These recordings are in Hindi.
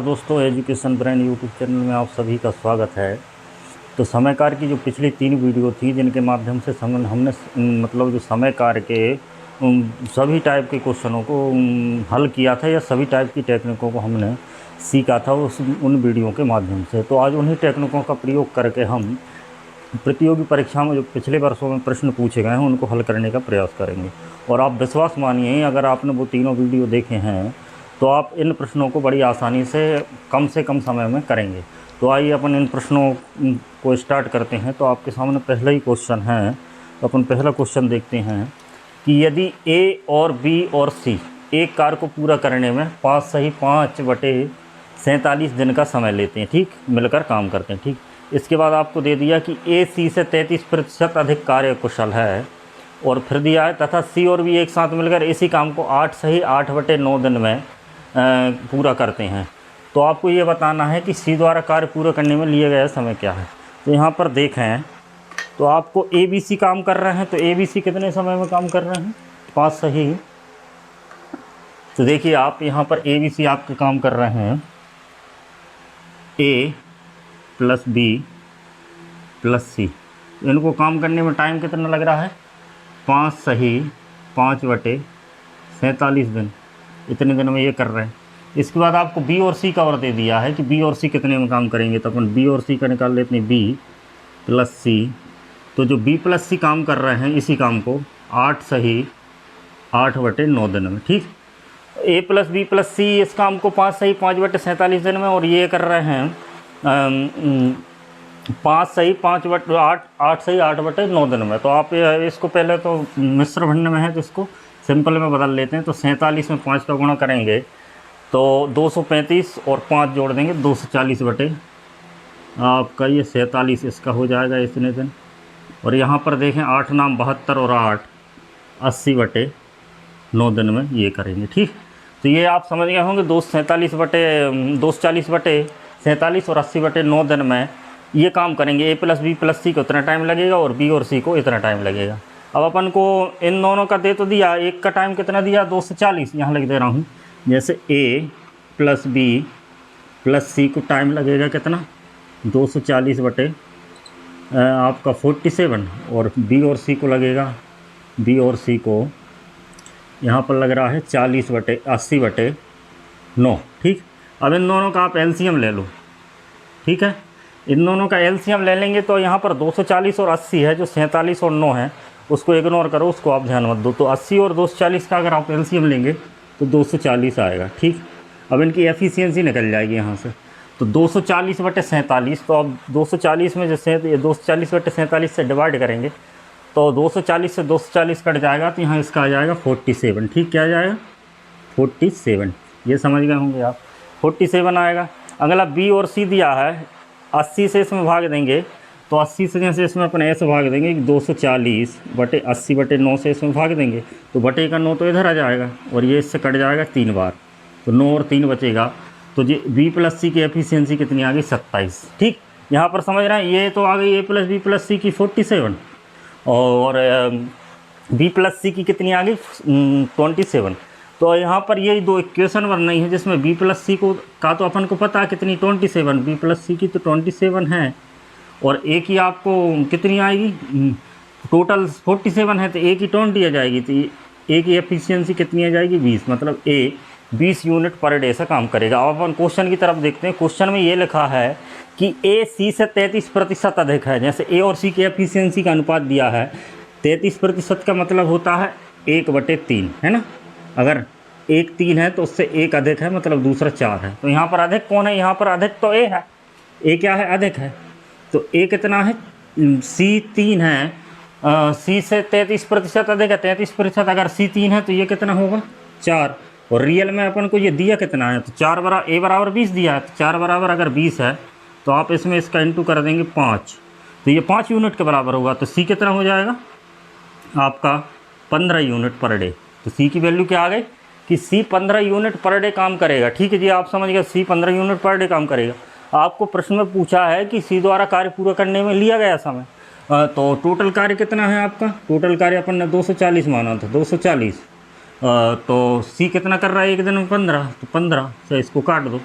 दोस्तों, एजुकेशन ब्रांड यूट्यूब चैनल में आप सभी का स्वागत है। तो समय कार्य की जो पिछली 3 वीडियो थी, जिनके माध्यम से हमने मतलब जो समय कार्य के सभी टाइप के क्वेश्चनों को हल किया था या सभी टाइप की टेक्निकों को हमने सीखा था उन वीडियो के माध्यम से। तो आज उन्हीं टेक्निकों का प्रयोग करके हम प्रतियोगी परीक्षा में जो पिछले वर्षों में प्रश्न पूछे गए हैं उनको हल करने का प्रयास करेंगे। और आप विश्वास मानिए, अगर आपने वो तीनों वीडियो देखे हैं तो आप इन प्रश्नों को बड़ी आसानी से कम समय में करेंगे। तो आइए अपन इन प्रश्नों को स्टार्ट करते हैं। तो आपके सामने पहला ही क्वेश्चन है। तो अपन पहला क्वेश्चन देखते हैं कि यदि ए और बी और सी एक कार्य को पूरा करने में 5/47 दिन का समय लेते हैं, ठीक, मिलकर काम करते हैं, ठीक। इसके बाद आपको दे दिया कि ए सी से 33% अधिक कार्यकुशल है, और फिर दिया है तथा सी और बी एक साथ मिलकर इसी काम को 8/9 दिन में पूरा करते हैं। तो आपको ये बताना है कि सी द्वारा कार्य पूरा करने में लिया गया समय क्या है। तो यहाँ पर देखें तो आपको ए बी सी काम कर रहे हैं। तो ए बी सी कितने समय में काम कर रहे हैं? 5 सही। तो देखिए आप यहाँ पर ए बी सी आपके काम कर रहे हैं ए प्लस बी प्लस सी। इनको काम करने में टाइम कितना लग रहा है? 5 सही 5/47 दिन, इतने दिन में ये कर रहे हैं। इसके बाद आपको बी और सी का और दे दिया है कि बी और सी कितने में काम करेंगे। तो अपन बी और सी का निकाल लेते हैं, बी प्लस सी। तो जो बी प्लस सी काम कर रहे हैं इसी काम को 8 सही 8/9 दिन में, ठीक। ए प्लस बी प्लस सी इस काम को 5 सही 5/47 दिन में, और ये कर रहे हैं 5 सही 8 सही 8/9 दिन में। तो आप इसको पहले तो मिश्र भिन्न में है तो इसको सिंपल में बदल लेते हैं। तो 47 में 5 का गुणा करेंगे तो 235 और 5 जोड़ देंगे 240 बटे आपका ये 47 इसका हो जाएगा इतने दिन। और यहाँ पर देखें 8 नाम 72 और 8 80/9 दिन में ये करेंगे, ठीक। तो ये आप समझ गए होंगे 240 बटे 47 और 80/9 दिन में ये काम करेंगे। ए प्लस बी प्लस सी को इतना टाइम लगेगा और बी और सी को इतना टाइम लगेगा। अब अपन को इन दोनों का दे तो दिया, एक का टाइम कितना दिया? 240, यहाँ लिख दे रहा हूँ। जैसे ए प्लस बी प्लस सी को टाइम लगेगा कितना? 240 बटे आपका 47, और बी और सी को लगेगा, बी और सी को यहाँ पर लग रहा है 40/80/9, ठीक। अब इन दोनों का आप एलसीएम ले लो, ठीक है। इन दोनों का एलसीएम ले लेंगे तो यहाँ पर 240 और 80 है, जो 47 और 9 है उसको इग्नोर करो, उसको आप ध्यान मत दो। तो 80 और 240 का अगर आप एलसीएम लेंगे तो 240 आएगा, ठीक। अब इनकी एफिशिएंसी निकल जाएगी यहाँ से। तो 240/47, तो अब 240 में जैसे 240/47 से डिवाइड करेंगे तो 240 से 240 कट जाएगा, तो यहाँ इसका आ जाएगा 47, ठीक। क्या आ जाएगा? 47, ये समझ गए होंगे आप। 47 आएगा। अगला बी और सी दिया है, 80 से इसमें भाग देंगे तो 80 से जैसे इसमें अपन ऐसे भाग देंगे 240/80/9 से इसमें भाग देंगे तो बटे का 9 तो इधर आ जाएगा, और ये इससे कट जाएगा 3 बार, तो 9 और 3 बचेगा। तो जी बी प्लस सी की एफिशिएंसी कितनी आ गई? 27, ठीक। यहाँ पर समझ रहे हैं, ये तो आ गई ए प्लस बी प्लस सी की 47, और बी प्लस सी की कितनी आ गई? 27। तो यहाँ पर ये दो इक्वेशन बनाई है जिसमें बी प्लस सी को का तो अपन को पता है कितनी, 27, बी प्लस सी की तो 27 है, और ए की आपको कितनी आएगी? टोटल 47 है तो ए की 20 आ जाएगी। तो ए की एफिशिएंसी कितनी आ जाएगी? 20, मतलब ए 20 यूनिट पर डे से काम करेगा। अब अपन क्वेश्चन की तरफ देखते हैं। क्वेश्चन में ये लिखा है कि ए सी से 33% अधिक है। जैसे ए और सी की एफिशिएंसी का अनुपात दिया है 33%, का मतलब होता है 1/3, है ना। अगर 1 3 है तो उससे 1 अधिक है, मतलब दूसरा 4 है। तो यहाँ पर अधिक कौन है? यहाँ पर अधिक तो ए है। ए क्या है? अधिक है। तो ए कितना है? सी 3 है। सी से 33% अधिक है। 33% अगर सी 3 है तो ये कितना होगा? 4। और रियल में अपन को ये दिया कितना है? तो 4 बराबर ए बराबर 20 दिया है। तो 4 बराबर अगर 20 है तो आप इसमें इसका इंटू कर देंगे 5, तो ये 5 यूनिट के बराबर होगा। तो सी कितना हो जाएगा आपका? 15 यूनिट पर डे। तो सी की वैल्यू क्या आ गई कि सी 15 यूनिट पर डे काम करेगा, ठीक है जी। आप समझ गए, सी 15 यूनिट पर डे काम करेगा। आपको प्रश्न में पूछा है कि सी द्वारा कार्य पूरा करने में लिया गया समय, तो टोटल कार्य कितना है आपका? टोटल कार्य अपन ने 240 माना था, 240। तो सी कितना कर रहा है एक दिन में? 15, तो 15 से इसको काट दो।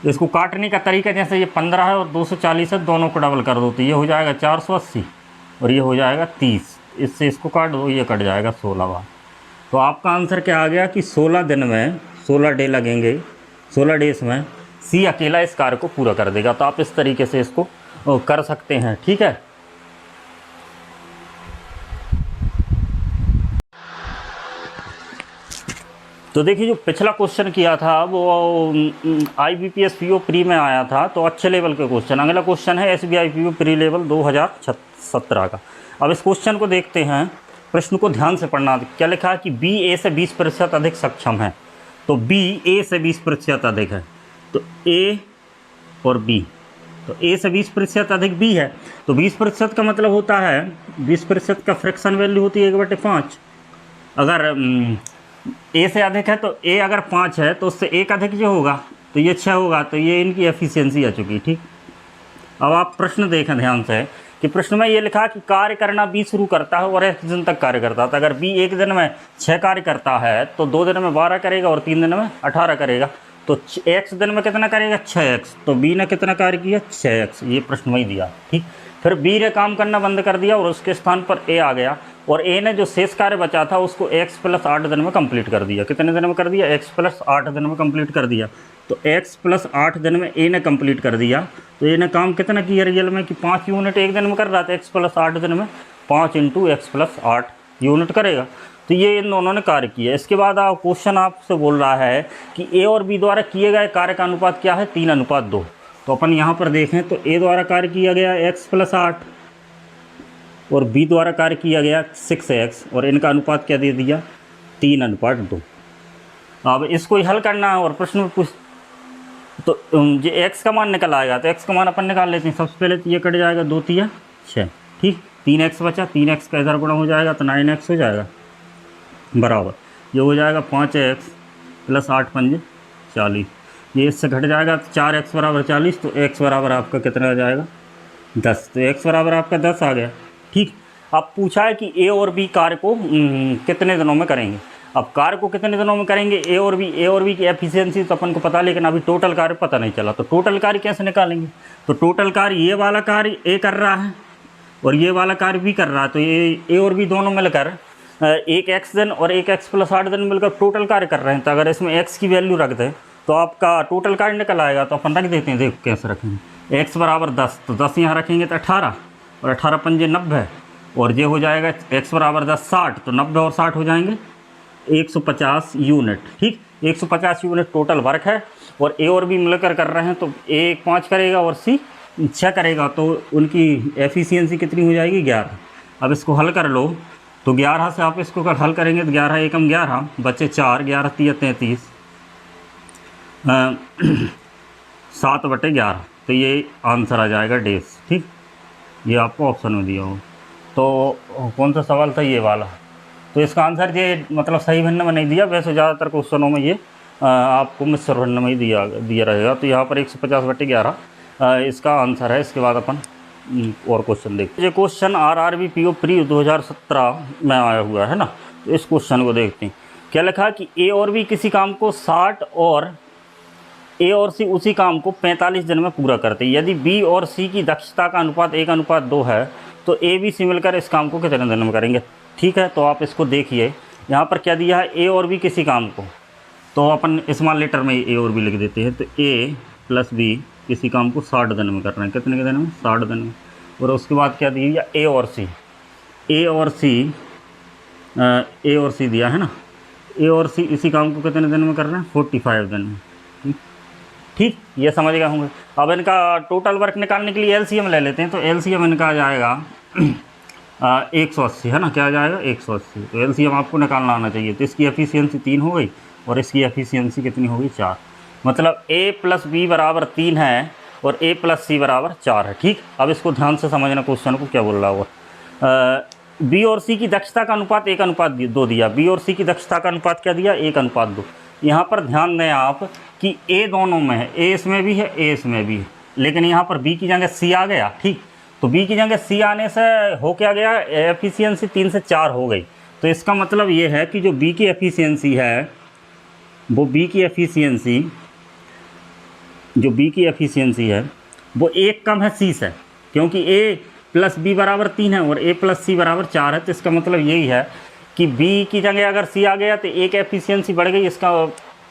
इसको काटने का तरीका जैसे ये 15 है और 240 है, दोनों को डबल कर दो तो ये हो जाएगा 480 और ये हो जाएगा 30। इससे इसको काट दो, ये कट जाएगा 16 बार। तो आपका आंसर क्या आ गया कि 16 दिन में 16 डे लगेंगे, 16 डेज में सी अकेला इस कार्य को पूरा कर देगा। तो आप इस तरीके से इसको कर सकते हैं, ठीक है। तो देखिए जो पिछला क्वेश्चन किया था वो IBPS PO प्री में आया था, तो अच्छे लेवल के क्वेश्चन। अगला क्वेश्चन है SBI PO प्री लेवल 2017 का। अब इस क्वेश्चन को देखते हैं, प्रश्न को ध्यान से पढ़ना। क्या लिखा है कि B A से 20% अधिक सक्षम है। तो B A से 20% अधिक है, तो A और B, तो A से 20% अधिक B है। तो 20% का मतलब होता है 20% का फ्रैक्शन वैल्यू होती है 1/5। अगर A से अधिक है तो A अगर 5 है तो उससे 1 अधिक जो होगा तो ये 6 होगा। तो ये इनकी एफिशिएंसी आ चुकी, ठीक। अब आप प्रश्न देखें ध्यान से कि प्रश्न में ये लिखा कि कार्य करना B शुरू करता है और X दिन तक कार्य करता था। अगर B एक दिन में 6 कार्य करता है तो 2 दिन में 12 करेगा और 3 दिन में 18 करेगा। तो X दिन में कितना करेगा 6X। तो B ने कितना कार्य किया 6X, ये प्रश्न में ही दिया, ठीक। फिर B ने काम करना बंद कर दिया और उसके स्थान पर A आ गया और A ने जो शेष कार्य बचा था उसको X + 8 दिन में कंप्लीट कर दिया। कितने दिन में कर दिया X + 8 दिन में कंप्लीट कर दिया। तो X + 8 दिन में A ने कंप्लीट कर दिया। तो A ने काम कितना किया रियल में कि 5 यूनिट एक दिन में कर रहा था। X + 8 दिन में 5 × X + 8 यूनिट करेगा। तो ये इन दोनों ने कार्य किया। इसके बाद आप क्वेश्चन आपसे बोल रहा है कि A और B द्वारा किए गए कार्य का अनुपात क्या है 3:2। तो अपन यहाँ पर देखें तो A द्वारा कार्य किया गया X + 8 और B द्वारा कार्य किया गया 6X और इनका अनुपात क्या दे दिया 3:2। अब इसको हल करना है और प्रश्न में पूछ तो ये X का मान निकल आएगा। तो X का मान अपन निकाल लेते हैं। सबसे पहले तो ये कट जाएगा 2 × 6, ठीक। 3X बचा, 3X का इधर गुणा हो जाएगा तो 9X हो जाएगा बराबर ये हो जाएगा 5X + 8 × 5 = 40। ये इससे घट जाएगा तो 4X = 40। तो X बराबर आपका कितना आ जाएगा 10। तो X बराबर आपका 10 आ गया, ठीक। अब पूछा है कि A और B कार्य को कितने दिनों में करेंगे। अब कार्य को कितने दिनों में करेंगे A और B की एफिशिएंसी तो अपन को पता, लेकिन अभी टोटल कार्य पता नहीं चला। तो टोटल कार्य कैसे निकालेंगे। तो टोटल कार्य ये वाला कार्य A कर रहा है और ये वाला कार्य B कर रहा है। तो ये A और B दोनों मिलकर 1X दिन और 1X + 8 दिन मिलकर टोटल कार्य कर रहे हैं। तो अगर इसमें X की वैल्यू रख दें तो आपका टोटल कार्य निकल आएगा। तो अपन रख देते हैं, देखो कैसे रखेंगे। X = 10, तो 10 यहाँ रखेंगे तो 18 और 18 × 5 = 90 और ये हो जाएगा X = 10 60। तो 90 और 60 हो जाएंगे 150 यूनिट, ठीक। 150 यूनिट टोटल वर्क है और A और B मिलकर कर रहे हैं। तो A 5 करेगा और C 6 करेगा। तो उनकी एफिशिएंसी कितनी हो जाएगी 11। अब इसको हल कर लो तो 11 से आप इसको हल करेंगे तो 11 एकम 11 बचे 4, 11 × 3 = 33, 7/11। तो ये आंसर आ जाएगा डेज, ठीक। ये आपको ऑप्शन में दिया हो। तो कौन सा सवाल था ये वाला। तो इसका आंसर ये मतलब सही भिन्न में नहीं दिया। वैसे ज़्यादातर क्वेश्चनों में ये आपको मिश्र भिन्न में ही दिया रहेगा। तो यहाँ पर 150/11 इसका आंसर है। इसके बाद अपन और क्वेश्चन देखते हैं। ये क्वेश्चन RRB PO प्री 2017 में आया हुआ है ना। तो इस क्वेश्चन को देखते हैं। क्या लिखा कि A और B किसी काम को 60 और A और C उसी काम को 45 दिन में पूरा करते हैं। यदि B और C की दक्षता का अनुपात 1:2 है तो A B C मिलकर इस काम को कितने दिन में करेंगे, ठीक है। तो आप इसको देखिए, यहाँ पर क्या दिया है A और B किसी काम को, तो अपन स्मॉल लेटर में A और B लिख देते हैं। तो A + B किसी काम को 60 दिन में कर रहे हैं। कितने के दिन में 60 दिन में। और उसके बाद क्या दिया A और C दिया है ना। A और C इसी काम को कितने दिन में कर रहे हैं 45 दिन में, ठीक। ये समझ गए होंगे। अब इनका टोटल वर्क निकालने के लिए LCM ले लेते हैं। तो LCM इनका आ जाएगा 180 है ना। क्या आ जाएगा 180। तो LCM आपको निकालना आना चाहिए। तो इसकी एफिशिएंसी 3 हो गई और इसकी एफिशिएंसी कितनी हो गई 4। मतलब A + B = 3 है और A + C = 4 है, ठीक। अब इसको ध्यान से समझना क्वेश्चन को क्या बोल रहा होगा। B और C की दक्षता का अनुपात 1:2 दिया। B और C की दक्षता का अनुपात क्या दिया 1:2। यहाँ पर ध्यान दें आप कि A दोनों में है, A इसमें भी है A इसमें भी है, लेकिन यहाँ पर B की जगह C आ गया, ठीक। तो B की जगह C आने से हो क्या गया एफिशिएंसी 3 से 4 हो गई। तो इसका मतलब ये है कि जो B की एफिशिएंसी है वो B की एफिशिएंसी जो बी की एफिशिएंसी है वो एक कम है सी से, क्योंकि ए प्लस बी बराबर 3 है और ए प्लस सी बराबर 4 है। तो इसका मतलब यही है कि बी की जगह अगर सी आ गया तो एक एफिशिएंसी बढ़ गई, इसका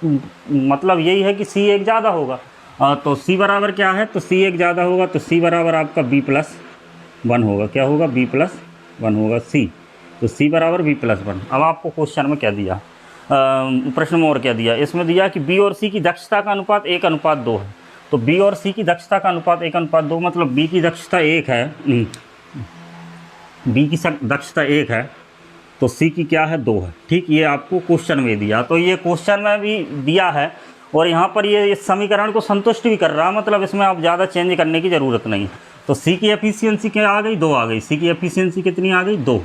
मतलब यही है कि सी एक ज़्यादा होगा। तो सी बराबर क्या है, तो सी एक ज़्यादा होगा, तो सी बराबर आपका b+1 होगा। क्या होगा, b+1 होगा सी। तो सी बराबर b+1। अब आपको क्वेश्चन में क्या दिया, प्रश्न में और क्या दिया, इसमें दिया कि बी और सी की दक्षता का अनुपात 1:2 है। तो बी और सी की दक्षता का अनुपात 1:2 मतलब बी की दक्षता 1 है, बी की दक्षता 1 है तो सी की क्या है, 2 है। ठीक, ये आपको क्वेश्चन में दिया। तो ये क्वेश्चन में भी दिया है और यहाँ पर ये इस समीकरण को संतुष्ट भी कर रहा है, मतलब इसमें आप ज़्यादा चेंज करने की ज़रूरत नहीं है। तो सी की एफिशिएंसी क्या आ गई, 2 आ गई। सी की एफिशिएंसी कितनी आ गई, 2।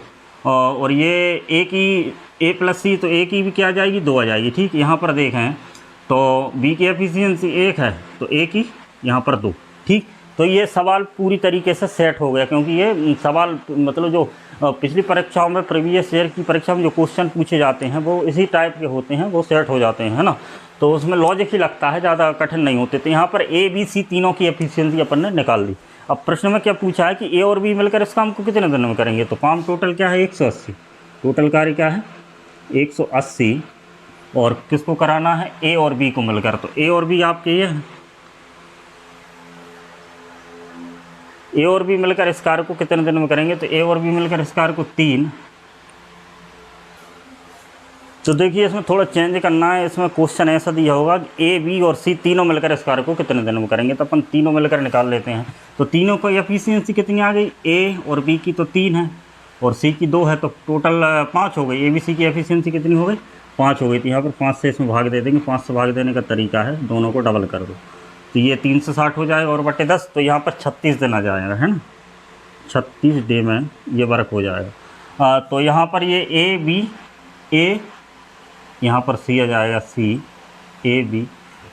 और ये ए की ए प्लस सी, तो ए की भी क्या आ जाएगी, 2 आ जाएगी। ठीक, यहाँ पर देखें तो बी की एफिशिएंसी 1 है तो ए की यहाँ पर 2। ठीक, तो ये सवाल पूरी तरीके से सेट हो गया, क्योंकि ये सवाल मतलब जो पिछली परीक्षाओं में, प्रीवियस ईयर की परीक्षा में जो क्वेश्चन पूछे जाते हैं वो इसी टाइप के होते हैं, वो सेट हो जाते हैं, है ना। तो उसमें लॉजिक ही लगता है, ज़्यादा कठिन नहीं होते। तो यहाँ पर ए बी सी तीनों की एफिशिएंसी अपन ने निकाल दी। अब प्रश्न में क्या पूछा है कि ए और बी मिलकर इस काम को कितने दिन में करेंगे। तो काम टोटल क्या है, 180। टोटल कार्य क्या है, 180। और किसको कराना है, ए और बी को मिलकर। तो ए और बी आपके ये हैं, ए और बी मिलकर इस कार्य को कितने दिन में करेंगे। तो ए और बी मिलकर इस कार्य को 3। तो देखिए इसमें थोड़ा चेंज करना है। इसमें क्वेश्चन ऐसा दिया होगा कि ए बी और सी तीनों मिलकर इस कार्य को कितने दिन में करेंगे। तो अपन तीनों मिलकर निकाल लेते हैं। तो तीनों को एफिशिएंसी कितनी आ गई, ए और बी की तो 3 है और सी की 2 है, तो टोटल 5 हो गई। ए बी सी की एफिशिएंसी कितनी हो गई, 5 हो गई। तो यहाँ पर 5 से इसमें भाग दे देंगे। 5 से भाग देने का तरीका है दोनों को डबल कर दो, तो ये 3 से 60 हो जाएगा और बटे 10, तो यहाँ पर 36 दिन आ जाएगा, है ना। 36 डे में ये वर्क हो जाएगा। तो यहाँ पर ये ए बी, ए यहाँ पर सी आ जाएगा, सी ए बी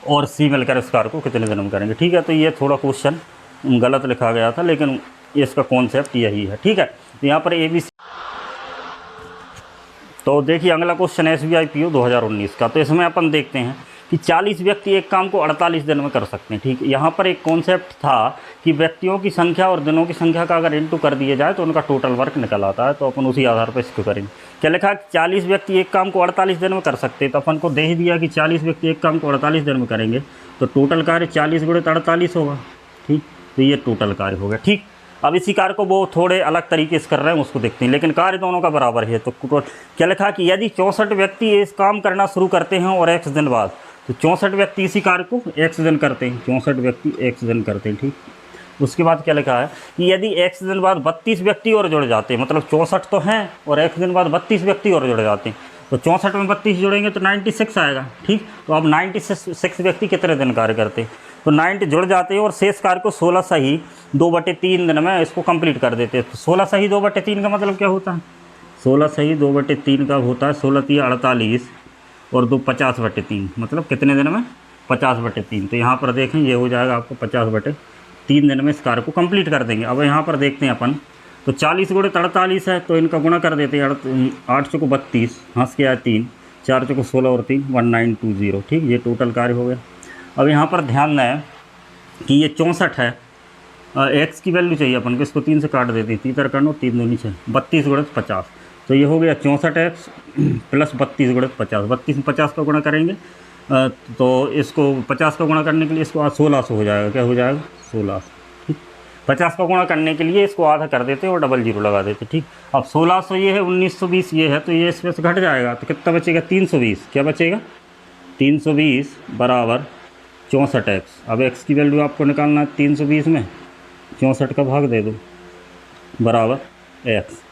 और सी मिलकर इस कार्य को कितने दिन में करेंगे। ठीक है, तो ये थोड़ा क्वेश्चन गलत लिखा गया था, लेकिन इसका कॉन्सेप्ट यही है। ठीक है, तो यहाँ पर ए बी सी। तो देखिए अगला क्वेश्चन SBI PO 2019 का। तो इसमें अपन देखते हैं कि 40 व्यक्ति एक काम को 48 दिन में कर सकते हैं। ठीक, यहाँ पर एक कॉन्सेप्ट था कि व्यक्तियों की संख्या और दिनों की संख्या का अगर इंटू कर दिया जाए तो उनका टोटल वर्क निकल आता है। तो अपन उसी आधार पर इसको करेंगे। क्या लिखा, 40 व्यक्ति एक काम को 48 दिन में कर सकते हैं। तो अपन को दे ही दिया कि 40 व्यक्ति एक काम को 48 दिन में करेंगे, तो टोटल कार्य 40 × 48 होगा। ठीक, तो ये टोटल कार्य हो गया। ठीक, अब इसी कार्य को वो थोड़े अलग तरीके से कर रहे हैं, उसको देखते हैं, लेकिन कार्य दोनों का बराबर है। तो क्या लिखा कि यदि 64 व्यक्ति इस काम करना शुरू करते हैं और x दिन बाद, तो 64 व्यक्ति इसी कार्य को x दिन करते हैं, 64 व्यक्ति x दिन करते हैं। ठीक, उसके बाद क्या लिखा है कि यदि x दिन बाद 32 व्यक्ति और जुड़ जाते हैं, मतलब 64 तो हैं और x दिन बाद 32 व्यक्ति और जुड़ जाते हैं, तो 64 में 32 जोड़ेंगे तो 96 आएगा। ठीक, तो अब 96 व्यक्ति कितने दिन कार्य करते हैं, तो 90 जुड़ जाते हैं और शेष कार्य को 16 सही 2/3 दिन में इसको कंप्लीट कर देते हैं। तो 16 सही 2/3 का मतलब क्या होता है, 16 सही 2/3 का होता है 16 × 48 और 2 50/3, मतलब कितने दिन में, 50/3। तो यहाँ पर देखें ये हो जाएगा आपको 50/3 दिन में इस कार्य को कंप्लीट कर देंगे। अब यहाँ पर देखते हैं अपन, तो 40 × 48 है तो इनका गुणा कर देते हैं। 8 × 32, हंस के आया 3, 4 × 16 और 3 1920। ठीक, ये टोटल कार्य हो गया। अब यहाँ पर ध्यान दें कि ये 64 है, x की वैल्यू चाहिए अपन को, इसको 3 से काट देते हैं, 3 करनो 3 दूनी 6, 32 × 50। तो ये हो गया 64x + 32 × 50। 32 में 50 का गुणा करेंगे तो इसको 50 का गुणा करने के लिए इसको 1600 हो जाएगा। क्या हो जाएगा, 1600। ठीक, 50 का गुणा करने के लिए इसको आधा कर देते और डबल जीरो लगा देते। ठीक, अब 1600 ये है, 1920 ये है, तो ये इसमें से घट जाएगा तो कितना बचेगा, 320। क्या बचेगा, 320 बराबर 64x। अब x की वैल्यू आपको निकालना है, 320 में 64 का भाग दे दो बराबर x।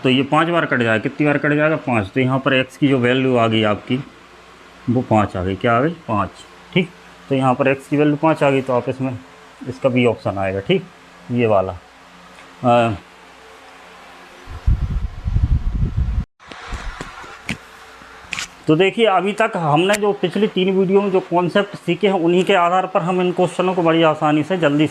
तो ये 5 बार कट जाएगा, कितनी बार कट जाएगा, 5। तो यहाँ पर x की जो वैल्यू आ गई आपकी वो 5 आ गई। क्या आ गई, 5। ठीक, तो यहाँ पर x की वैल्यू 5 आ गई, तो आप इसमें इसका भी ऑप्शन आएगा। ठीक, ये वाला। तो देखिए अभी तक हमने जो पिछली 3 वीडियो में जो कॉन्सेप्ट सीखे हैं उन्हीं के आधार पर हम इन क्वेश्चनों को बड़ी आसानी से जल्दी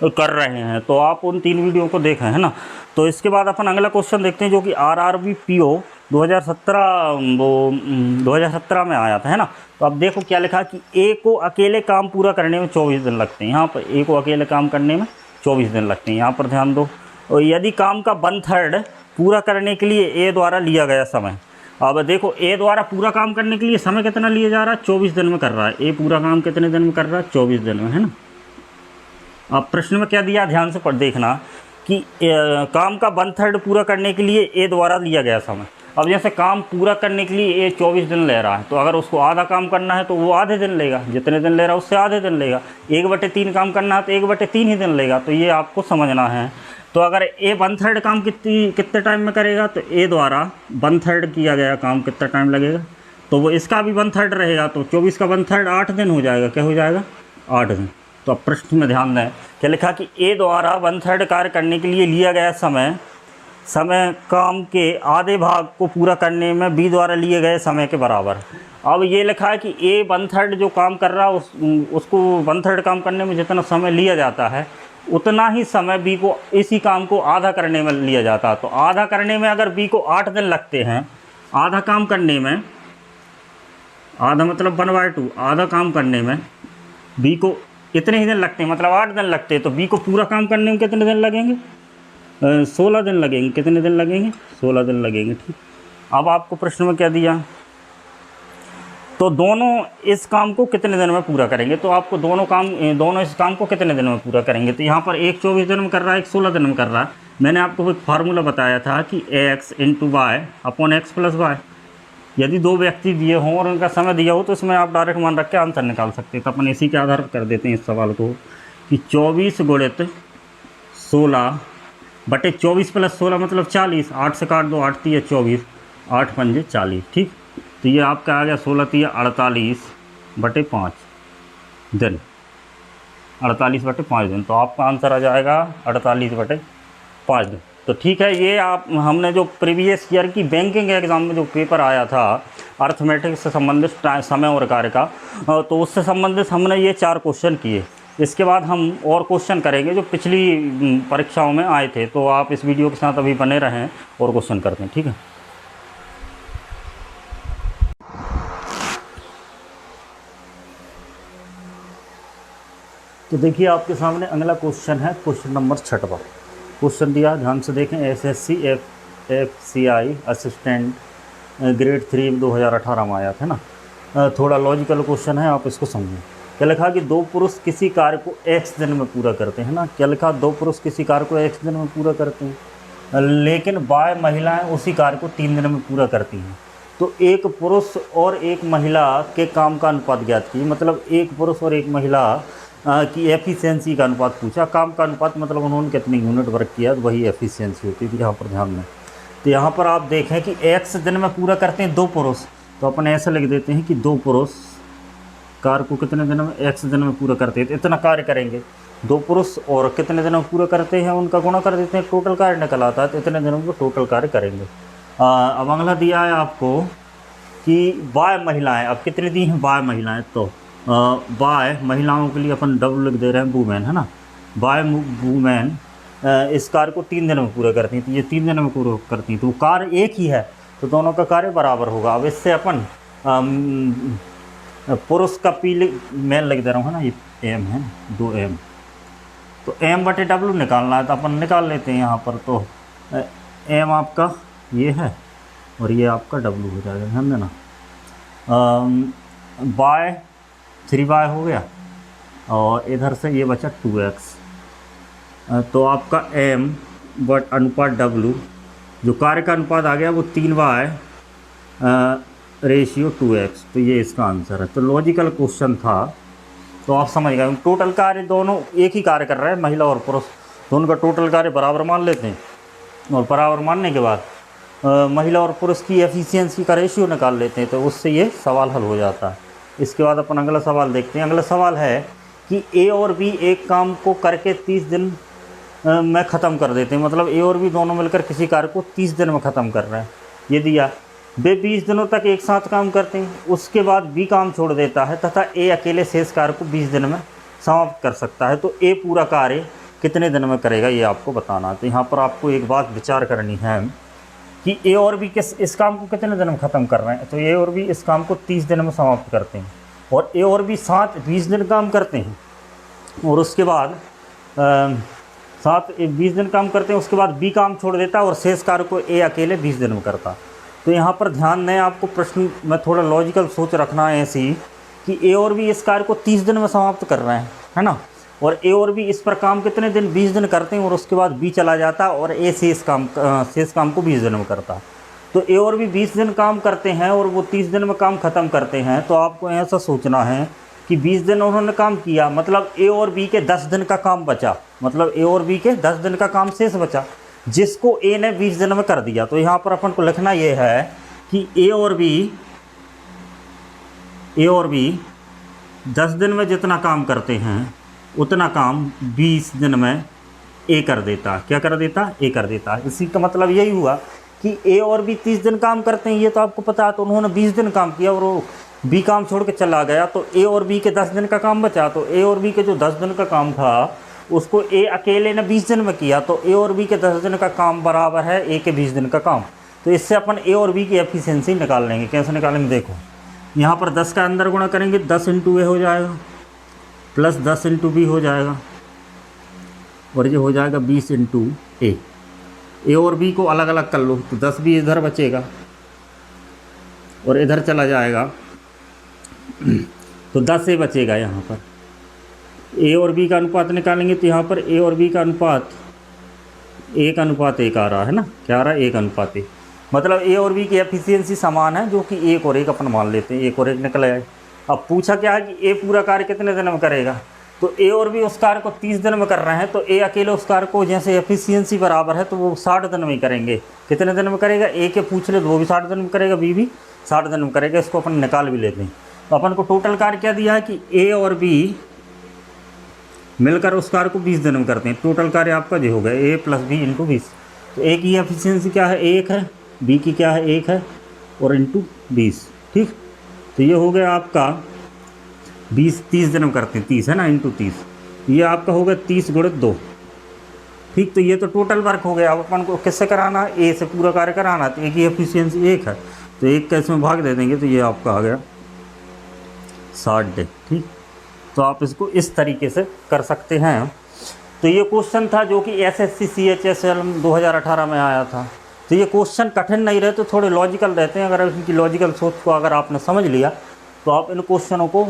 कर रहे हैं, तो आप उन 3 वीडियो को देखें, है ना। तो इसके बाद अपन अगला क्वेश्चन देखते हैं जो कि आरआरबी पीओ 2017 में आया था, है ना। तो अब देखो क्या लिखा कि ए को अकेले काम पूरा करने में 24 दिन लगते हैं। यहाँ पर ए को अकेले काम करने में 24 दिन लगते हैं, यहाँ पर ध्यान दो। और यदि काम का 1/3 पूरा करने के लिए ए द्वारा लिया गया समय, अब देखो ए द्वारा पूरा काम करने के लिए समय कितना लिया जा रहा है, 24 दिन में कर रहा है। ए पूरा काम कितने दिन में कर रहा है, 24 दिन में, है ना। अब प्रश्न में क्या दिया, ध्यान से पढ़ देखना कि काम का 1/3 पूरा करने के लिए ए द्वारा लिया गया समय। अब जैसे काम पूरा करने के लिए ए 24 दिन ले रहा है, तो अगर उसको आधा काम करना है तो वो आधे दिन लेगा, जितने दिन ले रहा है उससे आधे दिन लेगा। 1/3 काम करना है तो 1/3 ही दिन लेगा। तो ये आपको समझना है। तो अगर ए 1/3 काम कितने टाइम में करेगा, तो ए द्वारा 1/3 किया गया काम कितना टाइम लगेगा, तो वो इसका भी 1/3 रहेगा, तो 24 का 1/3 8 दिन हो जाएगा। क्या हो जाएगा, 8 दिन। तो अब प्रश्न में ध्यान दें, क्या लिखा कि ए द्वारा 1/3 कार्य करने के लिए लिया गया समय काम के आधे भाग को पूरा करने में बी द्वारा लिए गए समय के बराबर। अब ये लिखा है कि ए 1/3 जो काम कर रहा है उसको 1/3 काम करने में जितना समय लिया जाता है उतना ही समय बी को इसी काम को आधा करने में लिया जाता है। तो आधा करने में अगर बी को 8 दिन लगते हैं, आधा काम करने में, आधा मतलब 1/2, आधा काम करने में बी को इतने ही दिन लगते हैं, मतलब 8 दिन लगते हैं। तो बी को पूरा काम करने में कितने दिन लगेंगे, 16 दिन लगेंगे। कितने दिन लगेंगे, 16 दिन लगेंगे, ठीक। अब आपको प्रश्न में क्या दिया, तो दोनों इस काम को कितने दिन में पूरा करेंगे, तो आपको दोनों इस काम को कितने दिन में पूरा करेंगे। तो यहाँ पर एक 24 दिन में कर रहा है, एक 16 दिन में कर रहा है। मैंने आपको एक फार्मूला बताया था कि x × y / x + y। यदि 2 व्यक्ति दिए हों और उनका समय दिया हो तो इसमें आप डायरेक्ट मान रख के आंसर निकाल सकते हैं। तो अपन इसी के आधार पर कर देते हैं इस सवाल को कि 24 × 16 बटे 24 + 16 मतलब 40। 8 से काट दो, 8 × 24, 8 × 5 = 40, ठीक। तो ये आपका आ गया 16 × 48 बटे 5 दिन, 48 बटे 5 दिन। तो आपका आंसर आ जाएगा 48 बटे 5 दिन। तो ठीक है, ये हमने जो प्रीवियस ईयर की बैंकिंग एग्ज़ाम में जो पेपर आया था अर्थमेटिक्स से संबंधित समय और कार्य का, तो उससे संबंधित हमने ये 4 क्वेश्चन किए। इसके बाद हम और क्वेश्चन करेंगे जो पिछली परीक्षाओं में आए थे। तो आप इस वीडियो के साथ अभी बने रहें और क्वेश्चन करते हैं, ठीक है। तो देखिए आपके सामने अगला क्वेश्चन है, क्वेश्चन नंबर 6वां। क्वेश्चन दिया, ध्यान से देखें। SSC FCI असिस्टेंट ग्रेड 3 2018 में आया था ना। थोड़ा लॉजिकल क्वेश्चन है, आप इसको समझें। क्या लिखा कि 2 पुरुष किसी कार्य को x दिन में पूरा करते हैं ना। क्या लिखा, 2 पुरुष किसी कार्य को x दिन में पूरा करते हैं, लेकिन y महिलाएं उसी कार्य को 3 दिन में पूरा करती हैं। तो एक पुरुष और एक महिला के काम का अनुपात ज्ञात कीजिए। मतलब एक पुरुष और एक महिला की एफिशिएंसी का अनुपात पूछा। काम का अनुपात मतलब उन्होंने कितनी यूनिट वर्क किया, तो वही एफिशिएंसी होती थी। यहाँ पर ध्यान दें। तो यहाँ पर आप देखें कि x दिन में पूरा करते हैं 2 पुरुष, तो अपन ऐसे लिख देते हैं कि 2 पुरुष कार्य को कितने दिन में, x दिन में पूरा करते हैं। तो इतना कार्य करेंगे 2 पुरुष और कितने दिन में पूरा करते हैं, उनका गुणा कर देते हैं, टोटल कार्य निकल आता है। तो इतने दिनों में टोटल कार्य करेंगे। अब अगला दिया है आपको कि y महिलाएं, अब कितनी दी हैं y महिलाएं, तो y महिलाओं के लिए अपन W लिख दे रहे हैं, वुमेन, है ना। y वुमेन इस कार्य को 3 दिन में पूरा करती हैं। तो ये 3 दिन में पूरा करती हैं, तो कार्य एक ही है, तो दोनों का कार्य बराबर होगा। अब इससे अपन पुरुष का P मैं लिख दे रहा हूँ, है ना, ये M है, 2M। तो M/W निकालना है, तो अपन निकाल लेते हैं यहाँ पर। तो M आपका ये है और ये आपका W हो जाएगा, ध्यान देना। y 3y हो गया और इधर से ये बचा 2x। तो आपका M बट अनुपात W, जो कार्य का अनुपात आ गया वो 3y रेशियो 2x। तो ये इसका आंसर है। तो लॉजिकल क्वेश्चन था, तो आप समझ गए। टोटल कार्य दोनों एक ही कार्य कर रहे हैं, महिला और पुरुष दोनों का टोटल कार्य बराबर मान लेते हैं, और बराबर मानने के बाद महिला और पुरुष की एफिशिएंसी का रेशियो निकाल लेते हैं। तो उससे ये सवाल हल हो जाता है। इसके बाद अपन अगला सवाल देखते हैं। अगला सवाल है कि A और B एक काम को करके 30 दिन में ख़त्म कर देते हैं। मतलब A और B दोनों मिलकर किसी कार्य को 30 दिन में ख़त्म कर रहे हैं। ये दिया, वे 20 दिनों तक एक साथ काम करते हैं। उसके बाद B काम छोड़ देता है तथा A अकेले शेष कार्य को 20 दिन में समाप्त कर सकता है। तो A पूरा कार्य कितने दिन में करेगा ये आपको बताना। तो यहाँ पर आपको एक बात विचार करनी है कि ए और बी इस काम को कितने दिन में ख़त्म कर रहे हैं। तो ए और बी इस काम को 30 दिन में समाप्त करते हैं और ए और बी साथ 20 दिन काम करते हैं और उसके बाद साथ 20 दिन काम करते हैं, उसके बाद बी काम छोड़ देता है और शेष कार्य को ए अकेले 20 दिन में करता। तो यहाँ पर ध्यान दें, आपको प्रश्न में थोड़ा लॉजिकल सोच रखना है ऐसी कि ए और बी इस कार्य को 30 दिन में समाप्त कर रहे हैं, है ना, और ए और बी इस पर काम कितने दिन 20 दिन करते हैं और उसके बाद बी चला जाता और ए शेष काम को 20 दिन में करता। तो ए और बी 20 दिन काम करते हैं और वो 30 दिन में काम ख़त्म करते हैं। तो आपको ऐसा सोचना है कि 20 दिन उन्होंने काम किया, मतलब ए और बी के 10 दिन का काम बचा, मतलब ए और बी के 10 दिन का काम शेष बचा जिसको ए ने 20 दिन में कर दिया। तो यहाँ पर अपन को लिखना ये है कि ए और बी 10 दिन में जितना काम करते हैं उतना काम 20 दिन में ए कर देता। क्या कर देता? ए कर देता। इसी का मतलब यही हुआ कि ए और बी 30 दिन काम करते हैं, ये तो आपको पता है। तो उन्होंने 20 दिन काम किया और वो बी काम छोड़ के चला गया, तो ए और बी के 10 दिन का काम बचा। तो ए और बी के जो 10 दिन का काम था उसको ए अकेले ने 20 दिन में किया। तो ए और बी के 10 दिन का काम बराबर है ए के 20 दिन का काम। तो इससे अपन ए और बी की एफिशिएंसी निकाल लेंगे। कैसे निकालेंगे? देखो, यहाँ पर 10 का अंदर गुणा करेंगे, 10 इंटू ए हो जाएगा प्लस 10 इंटू बी हो जाएगा और ये हो जाएगा 20 इंटू ए। ए और बी को अलग अलग कर लो तो 10 भी इधर बचेगा और इधर चला जाएगा तो 10 ए बचेगा। यहाँ पर ए और बी का अनुपात निकालेंगे तो यहाँ पर ए और बी का अनुपात 1:1 आ रहा है ना। क्या आ रहा है? 1:1। मतलब ए और बी की एफिशिएंसी समान है, जो कि 1 और 1 अपन मान लेते हैं। 1 और 1 निकल आए। अब पूछा क्या है कि ए पूरा कार्य कितने दिन में करेगा। तो ए और बी उस कार्य को 30 दिन में कर रहे हैं, तो ए अकेले उस कार्य को जैसे एफिशिएंसी बराबर है तो वो 60 दिन में ही करेंगे। कितने दिन में करेगा? ए के पूछ ले तो वो भी 60 दिन में करेगा, बी भी 60 दिन में करेगा। इसको अपन निकाल भी लेते हैं। तो अपन को टोटल कार्य क्या दिया है कि ए और बी मिलकर उस कार्य को 20 दिन में करते हैं। टोटल कार्य आपका जो हो गया ए प्लस बी इंटू 20। तो ए की एफिशिएंसी क्या है? 1 है, बी की क्या है? 1 है और इंटू 20। ठीक, तो ये हो गया आपका 30 दिन में करते हैं, 30 है ना, इंटू 30। ये आपका हो गया 30 गुणित 2। ठीक, तो ये तो टोटल वर्क हो गया। अब अपन को किससे कराना है? ए से पूरा कार्य कराना है। तो ए की एफिशिएंसी 1 है, तो 1 का इसमें भाग दे देंगे तो ये आपका आ गया 60 डे। ठीक, तो आप इसको इस तरीके से कर सकते हैं। तो ये क्वेश्चन था जो कि SSC CHSL 2018 में आया था। तो ये क्वेश्चन कठिन नहीं रहते, थोड़े लॉजिकल रहते हैं। अगर इनकी लॉजिकल सोच को अगर आपने समझ लिया तो आप इन क्वेश्चनों को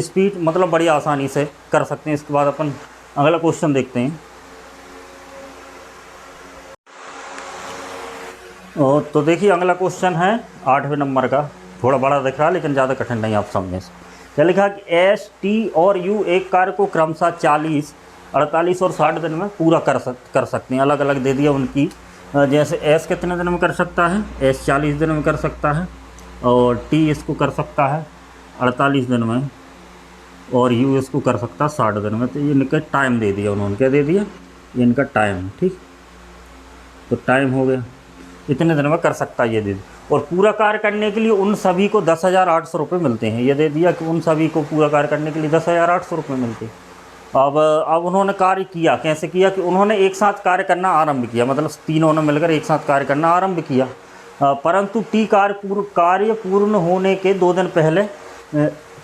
स्पीड मतलब बड़ी आसानी से कर सकते हैं। इसके बाद अपन अगला क्वेश्चन देखते हैं। तो देखिए, अगला क्वेश्चन है 8वें नंबर का। थोड़ा बड़ा दिख रहा है लेकिन ज़्यादा कठिन नहीं, आप समझें। क्या लिखा कि एस, टी और यू एक कार्य को क्रमशः 40, 48 और 60 दिन में पूरा कर सकते हैं। अलग अलग दे दिया उनकी। जैसे एस कितने दिन में कर सकता है? एस 40 दिन में कर सकता है और टी इसको कर सकता है 48 दिन में और यू इसको कर सकता है 60 दिन में। तो ये इनका टाइम दे दिया उन्होंने। क्या दे दिया? ये इनका टाइम। ठीक, तो टाइम हो गया, इतने दिन में कर सकता है ये दे दिया। और पूरा कार्य करने के लिए उन सभी को 10,800 रुपये मिलते हैं। ये दे दिया कि उन सभी को पूरा कार्य करने के लिए 10,800 रुपये मिलते हैं। अब उन्होंने कार्य किया। कैसे किया? कि उन्होंने एक साथ कार्य करना आरंभ किया, मतलब तीनों ने मिलकर एक साथ कार्य करना आरंभ किया। परंतु टी कार्य पूर्ण होने के 2 दिन पहले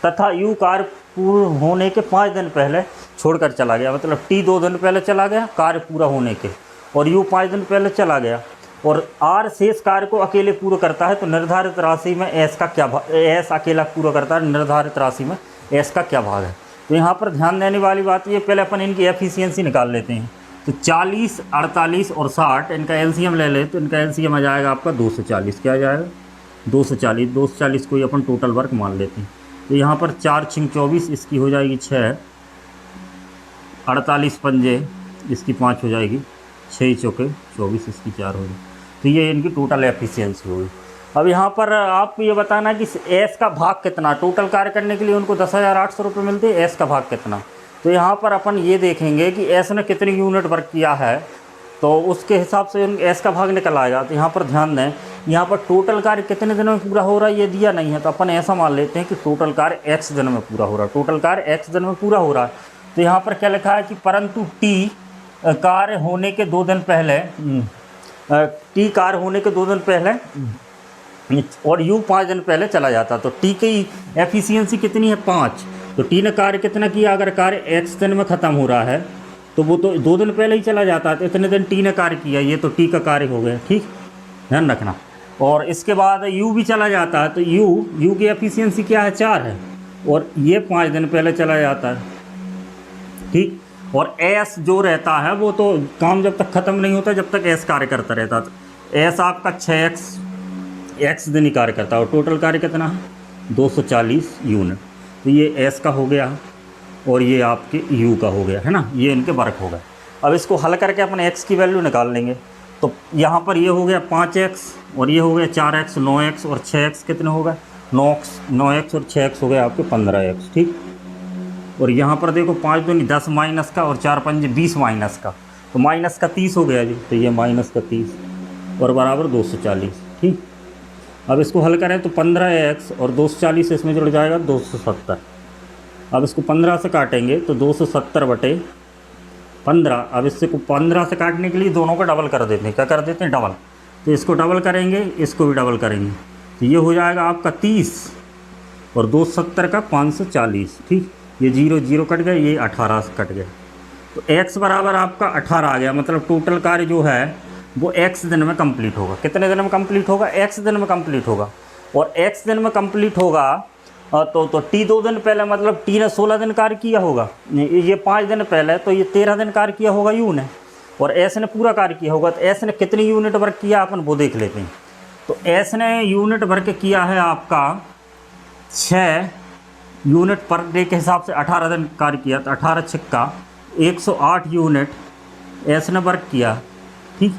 तथा यू कार्य पूर्ण होने के 5 दिन पहले छोड़कर चला गया। मतलब टी 2 दिन पहले चला गया कार्य पूरा होने के, और यू 5 दिन पहले चला गया, और आर शेष कार्य को अकेले पूरा करता है। तो निर्धारित राशि में एस का क्या भाग? एस अकेला पूरा करता है, निर्धारित राशि में एस का क्या भाग है? तो यहाँ पर ध्यान देने वाली बात ये, पहले अपन इनकी एफिशिएंसी निकाल लेते हैं। तो 40, 48 और 60 इनका एलसीएम ले ले तो इनका एलसीएम आ जाएगा आपका 240। क्या आ जाएगा? 240। 240 को ही अपन टोटल वर्क मान लेते हैं। तो यहाँ पर 4 × 24 इसकी हो जाएगी 6, 48 पंजे इसकी 5 हो जाएगी, 6 चौके 24 इसकी 4 होगी। तो ये इनकी टोटल एफिशिएंसी होगी। अब यहाँ पर आपको ये बताना है कि एस का भाग कितना। टोटल कार्य करने के लिए उनको 10,800 रुपये मिलते हैं, एस का भाग कितना। तो यहाँ पर अपन ये देखेंगे कि एस ने कितनी यूनिट वर्क किया है, तो उसके हिसाब से एस का भाग निकल आएगा। तो यहाँ पर ध्यान दें, यहाँ पर टोटल कार्य कितने दिनों में पूरा हो रहा है ये दिया नहीं है, तो अपन ऐसा मान लेते हैं कि टोटल कार्य एक्स दिन में पूरा हो रहा है। टोटल कार्य एक्स दिन में पूरा हो रहा है। तो यहाँ पर क्या लिखा है कि परंतु टी कार्य होने के 2 दिन पहले टी कार्य होने के 2 दिन पहले और यू 5 दिन पहले चला जाता, तो टी की एफिशिएंसी कितनी है 5। तो टी ने कार्य कितना किया, अगर कार्य एक्स दिन में ख़त्म हो रहा है तो वो तो 2 दिन पहले ही चला जाता है, तो इतने दिन टी ने कार्य किया, ये तो टी का कार्य हो गया, ठीक, ध्यान रखना। और इसके बाद यू भी चला जाता है, तो यू की एफिशिएंसी क्या है 4 है, और ये 5 दिन पहले चला जाता है, ठीक। और एस जो रहता है वो तो काम जब तक ख़त्म नहीं होता जब तक एस कार्य करता रहता, तो एस आपका 6x दिन ही कार्य करता है, और टोटल कार्य कितना है 240 यूनिट। तो ये एस का हो गया और ये आपके यू का हो गया, है ना, ये इनके वर्क हो गए। अब इसको हल करके अपन एक्स की वैल्यू निकाल लेंगे। तो यहाँ पर ये हो गया 5x और ये हो गया 4x, 9x और 6x कितने हो गए 9x और 6x हो गए आपके 15x, ठीक। और यहाँ पर देखो 5 दूनी 10 माइनस का और 4 पंजे 20 माइनस का, तो माइनस का 30 हो गया जी, तो ये माइनस का 30 और बराबर 240, ठीक। अब इसको हल करें तो 15x और 240 इसमें जुड़ जाएगा 270। अब इसको 15 से काटेंगे तो 270 बटे 15। अब इससे को 15 से काटने के लिए दोनों को डबल कर देते हैं, क्या कर देते हैं डबल, तो इसको डबल करेंगे, इसको भी डबल करेंगे, तो ये हो जाएगा आपका 30 और 270 का 540, ठीक। ये 0 0 कट गए, ये 18 से कट गए, तो x बराबर आपका 18 आ गया। मतलब टोटल कार्य जो है वो x दिन में कंप्लीट होगा। कितने दिन में कंप्लीट होगा, x दिन में कंप्लीट होगा। और x दिन में कंप्लीट होगा तो t 2 दिन पहले, मतलब t ने 16 दिन कार्य किया होगा, ये 5 दिन पहले, तो ये 13 दिन कार्य किया होगा u ने, और s ने पूरा कार्य किया होगा। तो s ने कितनी यूनिट वर्क किया अपन वो देख लेते हैं। तो s ने यूनिट वर्क किया है आपका 6 यूनिट पर डे के हिसाब से 18 दिन कार्य किया, तो 18 छिक्का 108 यूनिट एस ने वर्क किया, ठीक।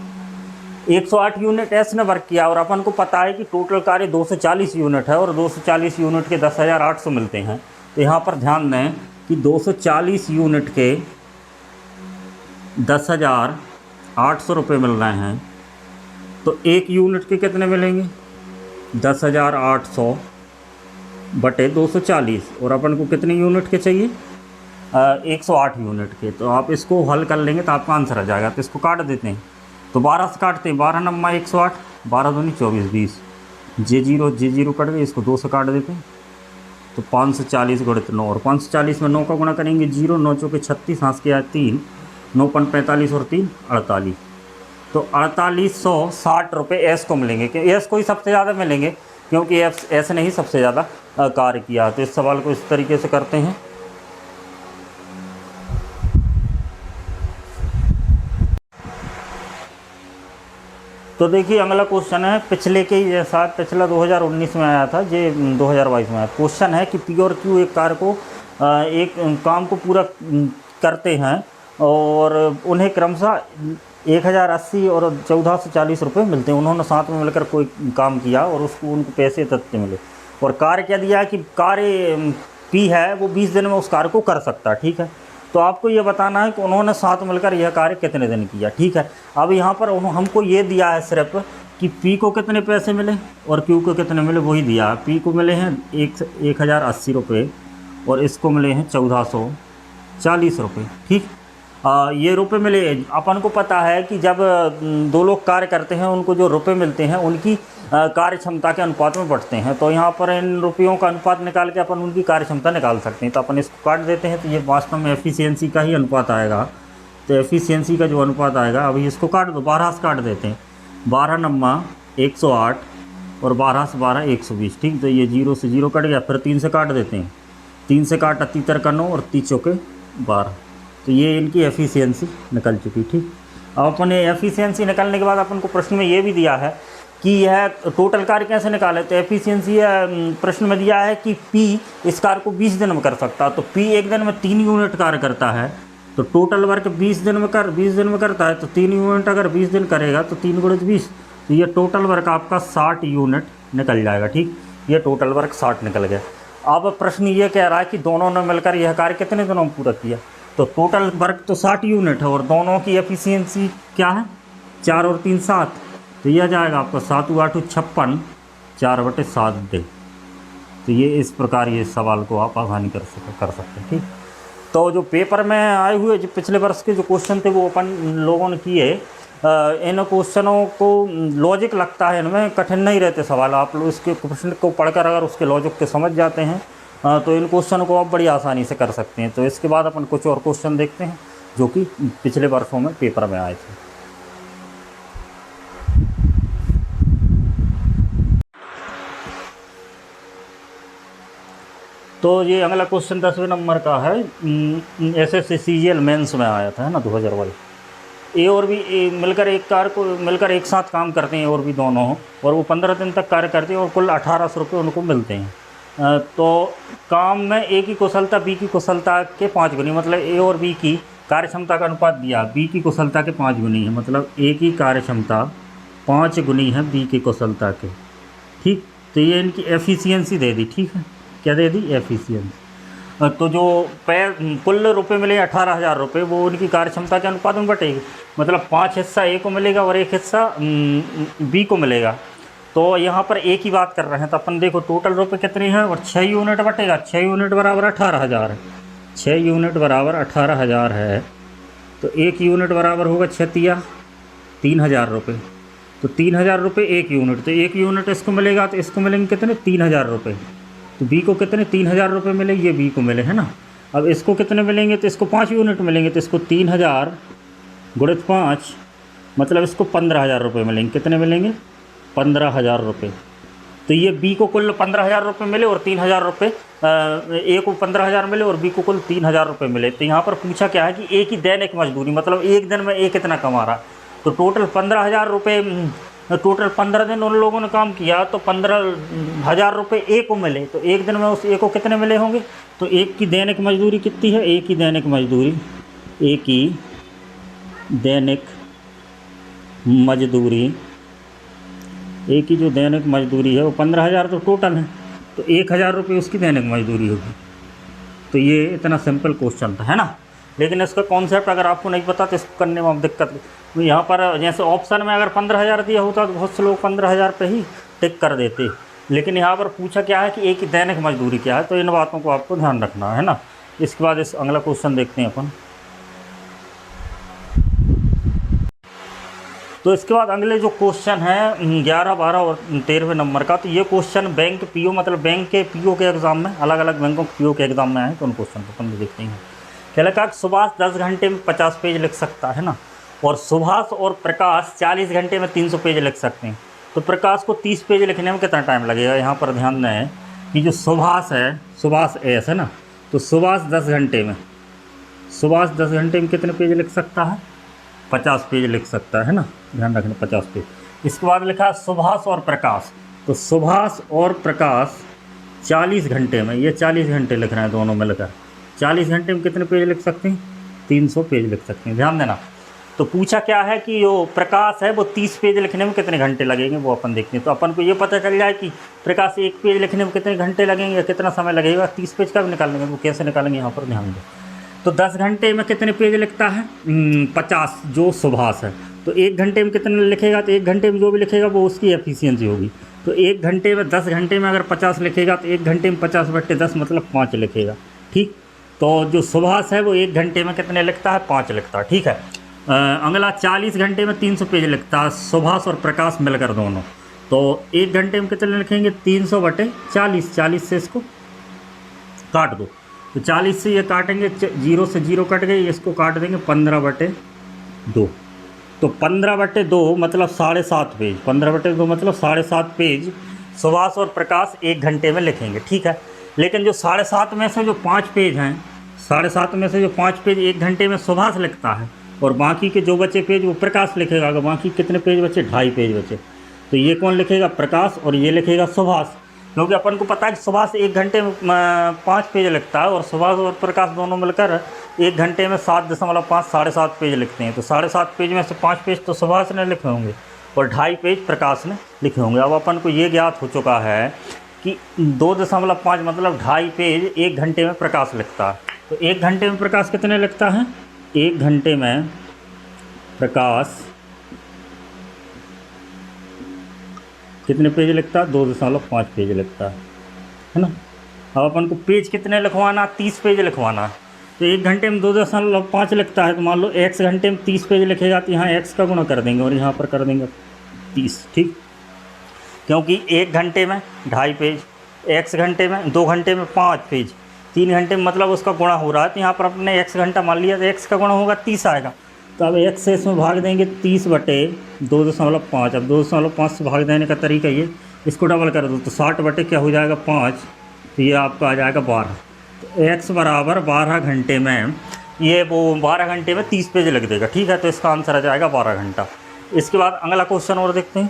108 यूनिट एस ने वर्क किया, और अपन को पता है कि टोटल कार्य 240 यूनिट है, और 240 यूनिट के 10,800 मिलते हैं। तो यहाँ पर ध्यान दें कि 240 यूनिट के 10,800 रुपये मिल रहे हैं, तो एक यूनिट के कितने मिलेंगे 10,800 बटे 240, और अपन को कितने यूनिट के चाहिए 108 यूनिट के। तो आप इसको हल कर लेंगे तो आपका आंसर आ जाएगा। तो इसको काट देते हैं, तो 12 से काटते हैं, 12 नम्मा 108, 12 दूनी 24 20, J0 कट गए, इसको 2 से काट देते हैं, तो 540 गुणित 9, और 540 में 9 का गुणा करेंगे 0, 9 चौके 36, हाथ के 3, 9 पन 45 और 3 48, तो 4860 रुपये एस को मिलेंगे। कि एस को ही सबसे ज़्यादा मिलेंगे क्योंकि एस ने ही सबसे ज़्यादा कार्य किया। तो इस सवाल को इस तरीके से करते हैं। तो देखिए अगला क्वेश्चन है पिछले के ही जैसा, पिछला 2019 में आया था, ये 2022 में आया। क्वेश्चन है कि पी और क्यू एक कार्य को एक काम को पूरा करते हैं और उन्हें क्रमशः 1080 और 1440 रुपये मिलते हैं। उन्होंने साथ में मिलकर कोई काम किया और उसको उनको पैसे तत्व मिले, और कार्य क्या दिया है कि कार्य पी है वो 20 दिन में उस कार्य को कर सकता है, ठीक है। तो आपको ये बताना है कि उन्होंने साथ मिलकर यह कार्य कितने दिन किया, ठीक है। अब यहाँ पर हमको ये दिया है सिर्फ कि पी को कितने पैसे मिले और क्यू को कितने मिले, वही दिया है। पी को मिले हैं 1080 रुपये और इसको मिले हैं 1440 रुपये, ठीक। ये रुपये मिले। अपन को पता है कि जब दो लोग कार्य करते हैं उनको जो रुपये मिलते हैं उनकी कार्य क्षमता के अनुपात में बढ़ते हैं। तो यहाँ पर इन रुपयों का अनुपात निकाल के अपन उनकी कार्य क्षमता निकाल सकते हैं। तो अपन इसको काट देते हैं, तो ये वास्तव में एफिशिएंसी का ही अनुपात आएगा। तो एफिशिएंसी का जो अनुपात आएगा, अभी इसको काट दो, 12 से काट देते हैं, 12 नम्मा 108 और 12 से 12 120, ठीक। तो ये 0 से 0 कट गया, फिर 3 से काट देते हैं, 3 से काटा 3 का 9 और 3 चौके 12। तो ये इनकी एफिशिएंसी निकल चुकी, ठीक। अब अपन एफिशिएंसी निकलने के बाद अपन को प्रश्न में ये भी दिया है कि यह टोटल कार्य कैसे निकाले। तो एफिशिएंसी प्रश्न में दिया है कि पी इस कार्य को 20 दिन में कर सकता है। तो पी एक दिन में 3 यूनिट कार्य करता है, तो टोटल वर्क 20 दिन में करता है, तो 3 यूनिट अगर 20 दिन करेगा तो 3 गुणित 20, तो ये टोटल वर्क आपका 60 यूनिट निकल जाएगा, ठीक। ये टोटल वर्क 60 निकल गया। अब प्रश्न ये कह रहा है कि दोनों ने मिलकर यह कार्य कितने दिनों में पूरा किया। तो टोटल वर्क तो 60 यूनिट है और दोनों की एफिशिएंसी क्या है, 4 और 3 7, तो यह जाएगा आपका 7 8 56, 4/7 दे। तो ये इस प्रकार ये सवाल को आप आसानी कर सकते हैं, ठीक। तो जो पेपर में आए हुए जो पिछले वर्ष के जो क्वेश्चन थे वो अपन लोगों ने किए। इन क्वेश्चनों को लॉजिक लगता है, इनमें कठिन नहीं रहते सवाल। आप लोग इसके क्वेश्चन को पढ़कर अगर उसके लॉजिक के समझ जाते हैं तो इन क्वेश्चन को आप बड़ी आसानी से कर सकते हैं। तो इसके बाद अपन कुछ और क्वेश्चन देखते हैं जो कि पिछले वर्षों में पेपर में आए थे। तो ये अगला क्वेश्चन 10वें नंबर का है। एसएससी सीजीएल मेंस में आया था, है ना, 2022। ए और बी मिलकर मिलकर एक साथ काम करते हैं, और भी दोनों हो, और वो 15 दिन तक कार्य करते हैं और कुल 1800 रुपये उनको मिलते हैं। तो काम में ए की कुशलता बी की कुशलता के 5 गुनी, मतलब ए और बी की कार्य क्षमता का अनुपात दिया, बी की कुशलता के 5 गुनी है, मतलब ए की कार्य क्षमता 5 गुनी है बी की कुशलता के। ठीक, तो ये इनकी एफिशिएंसी दे दी। ठीक है, क्या दे दी? एफिशिएंसी। तो जो कुल रुपए मिले 18,000 रुपये, वो उनकी कार्य क्षमता के अनुपात में बटेगी, मतलब 5 हिस्सा ए को मिलेगा और 1 हिस्सा बी को मिलेगा। तो यहाँ पर ए की बात कर रहे हैं, तो अपन देखो टोटल रुपए कितने हैं, और 6 यूनिट बटेगा। 6 यूनिट बराबर 18,000 है, 6 यूनिट बराबर 18,000 है। तो 1 यूनिट बराबर होगा 6 तिया 3,000 रुपये। तो 3,000 रुपये 1 यूनिट, तो 1 यूनिट इसको मिलेगा, तो इसको मिलेंगे कितने? 3,000 रुपये। तो बी को कितने? 3,000 रुपये मिले, ये बी को मिले, है ना। अब इसको कितने मिलेंगे? तो इसको 5 यूनिट मिलेंगे, तो इसको 3,000 गुणित 5, मतलब इसको 15,000 रुपये मिलेंगे। कितने मिलेंगे? 15,000 रुपये। तो ये बी को कुल 15,000 रुपये मिले और 3,000 रुपये, ए को 15,000 मिले और बी को कुल 3,000 रुपये मिले। तो यहाँ पर पूछा क्या है कि ए की दैनिक मजदूरी, मतलब एक दिन में ए कितना कमा रहा। तो टोटल 15,000 रुपये, टोटल 15 दिन उन लोगों ने काम किया, तो 15,000 रुपये ए को मिले। तो एक दिन में उस ए को कितने मिले होंगे? तो एक की दैनिक मजदूरी कितनी है? ए की दैनिक मजदूरी, ए की दैनिक मजदूरी, ए की जो दैनिक मजदूरी है वो 15,000 तो टोटल है, तो 1,000 रुपये उसकी दैनिक मजदूरी होगी। तो ये इतना सिंपल क्वेश्चन था, है ना। लेकिन इसका कॉन्सेप्ट अगर आपको नहीं पता तो इसको करने में दिक्कत। तो यहाँ पर जैसे ऑप्शन में अगर 15,000 दिया होता तो बहुत से लोग 15,000 पे ही टिक कर देते, लेकिन यहाँ पर पूछा क्या है कि एक ही दैनिक मजदूरी क्या है। तो इन बातों को आपको ध्यान रखना है ना। इसके बाद इस अगला क्वेश्चन देखते हैं अपन। तो इसके बाद अगले जो क्वेश्चन है 11, 12 और 13वें नंबर का, तो ये क्वेश्चन बैंक पीओ, मतलब बैंक के पीओ के एग्ज़ाम में, अलग अलग बैंकों के पीओ के एग्ज़ाम में आए। तो उन क्वेश्चन को अपन देखते हैं। क्या लिखा? सुभाष 10 घंटे में 50 पेज लिख सकता है ना, और सुभाष और प्रकाश 40 घंटे में 300 पेज लिख सकते हैं। तो प्रकाश को 30 पेज लिखने में कितना टाइम लगेगा? यहाँ पर ध्यान दें कि जो सुभाष है, सुभाष एस है ना, तो सुभाष 10 घंटे में, सुभाष 10 घंटे में कितने पेज लिख सकता है? 50 पेज लिख सकता है ना, ध्यान रखना 50 पेज। इसके बाद लिखा है सुभाष और प्रकाश, तो सुभाष और प्रकाश 40 घंटे में, ये 40 घंटे लिख रहे हैं दोनों मिलकर, 40 घंटे में कितने पेज लिख सकते हैं? 300 पेज लिख सकते हैं, ध्यान देना। तो पूछा क्या है कि जो प्रकाश है वो 30 पेज लिखने में कितने घंटे लगेंगे, वो अपन देखते हैं। तो अपन को ये पता चल जाए कि प्रकाश 1 पेज लिखने में कितने घंटे लगेंगे या कितना समय लगेगा। 30 पेज का भी निकालेंगे, वो कैसे निकालेंगे यहाँ पर ध्यान दें। तो 10 घंटे में कितने पेज लिखता है? 50 जो सुभाष है। तो 1 घंटे में कितने लिखेगा? तो 1 घंटे में जो भी लिखेगा वो उसकी एफिशिएंसी होगी। तो 1 घंटे में 10 घंटे में अगर 50 लिखेगा तो 1 घंटे में 50/10 मतलब 5 लिखेगा। ठीक, तो जो सुभाष है वो 1 घंटे में कितने लिखता है? 5 लिखता है। ठीक है। अगला 40 घंटे में 300 पेज लिखता है सुभाष और प्रकाश मिलकर दोनों। तो 1 घंटे में कितने लिखेंगे? 300/40, 40 से इसको काट दो। तो 40 से ये काटेंगे, 0 से 0 कट गए, इसको काट देंगे 15/2। तो 15/2 मतलब 7.5 पेज, 15/2 मतलब 7.5 पेज सुभाष और प्रकाश 1 घंटे में लिखेंगे। ठीक है। लेकिन जो 7.5 में से जो 5 पेज हैं, 7.5 में से जो 5 पेज 1 घंटे में सुभाष लिखता है और बाकी के जो बचे पेज वो प्रकाश लिखेगा। अगर बाकी कितने पेज बचे? 2.5 पेज बचे। तो ये कौन लिखेगा? प्रकाश, और ये लिखेगा सुभाष, क्योंकि अपन को पता है कि सुभाष 1 घंटे में 5 पेज लिखता है और सुभाष और प्रकाश दोनों मिलकर 1 घंटे में 7.5 7.5 पेज लिखते हैं। तो 7.5 पेज में से 5 पेज तो सुभाष ने लिखे होंगे और 2.5 पेज प्रकाश ने लिखे होंगे। अब अपन को ये ज्ञात हो चुका है कि 2.5 मतलब 2.5 पेज 1 घंटे में प्रकाश लिखता है। तो 1 घंटे में प्रकाश कितने लिखता है? 1 घंटे में प्रकाश कितने पेज लिखता है? 2.5 पेज लिखता है ना। अब अपन को पेज कितने लिखवाना? 30 पेज लिखवाना है। तो 1 घंटे में 2.5 लगता है, तो मान लो x घंटे में 30 पेज लिखेगा, तो यहाँ x का गुणा कर देंगे और यहाँ पर कर देंगे 30, ठीक। क्योंकि 1 घंटे में 2.5 पेज, x घंटे में 2 घंटे में 5 पेज, 3 घंटे में मतलब उसका गुणा हो रहा है, तो यहाँ पर अपने x घंटा मान लिया, तो x का गुणा होगा 30 आएगा। तो अब x से इसमें भाग देंगे 30/2.5। अब 2.5 से भाग देने का तरीका ये, इसको डबल कर दो तो 60 क्या हो जाएगा 5, तो ये आपका आ जाएगा 12। तो x बराबर 12 घंटे में, ये वो 12 घंटे में 30 पेज लग देगा, ठीक है। तो इसका आंसर आ जाएगा 12 घंटा। इसके बाद अगला क्वेश्चन और देखते हैं।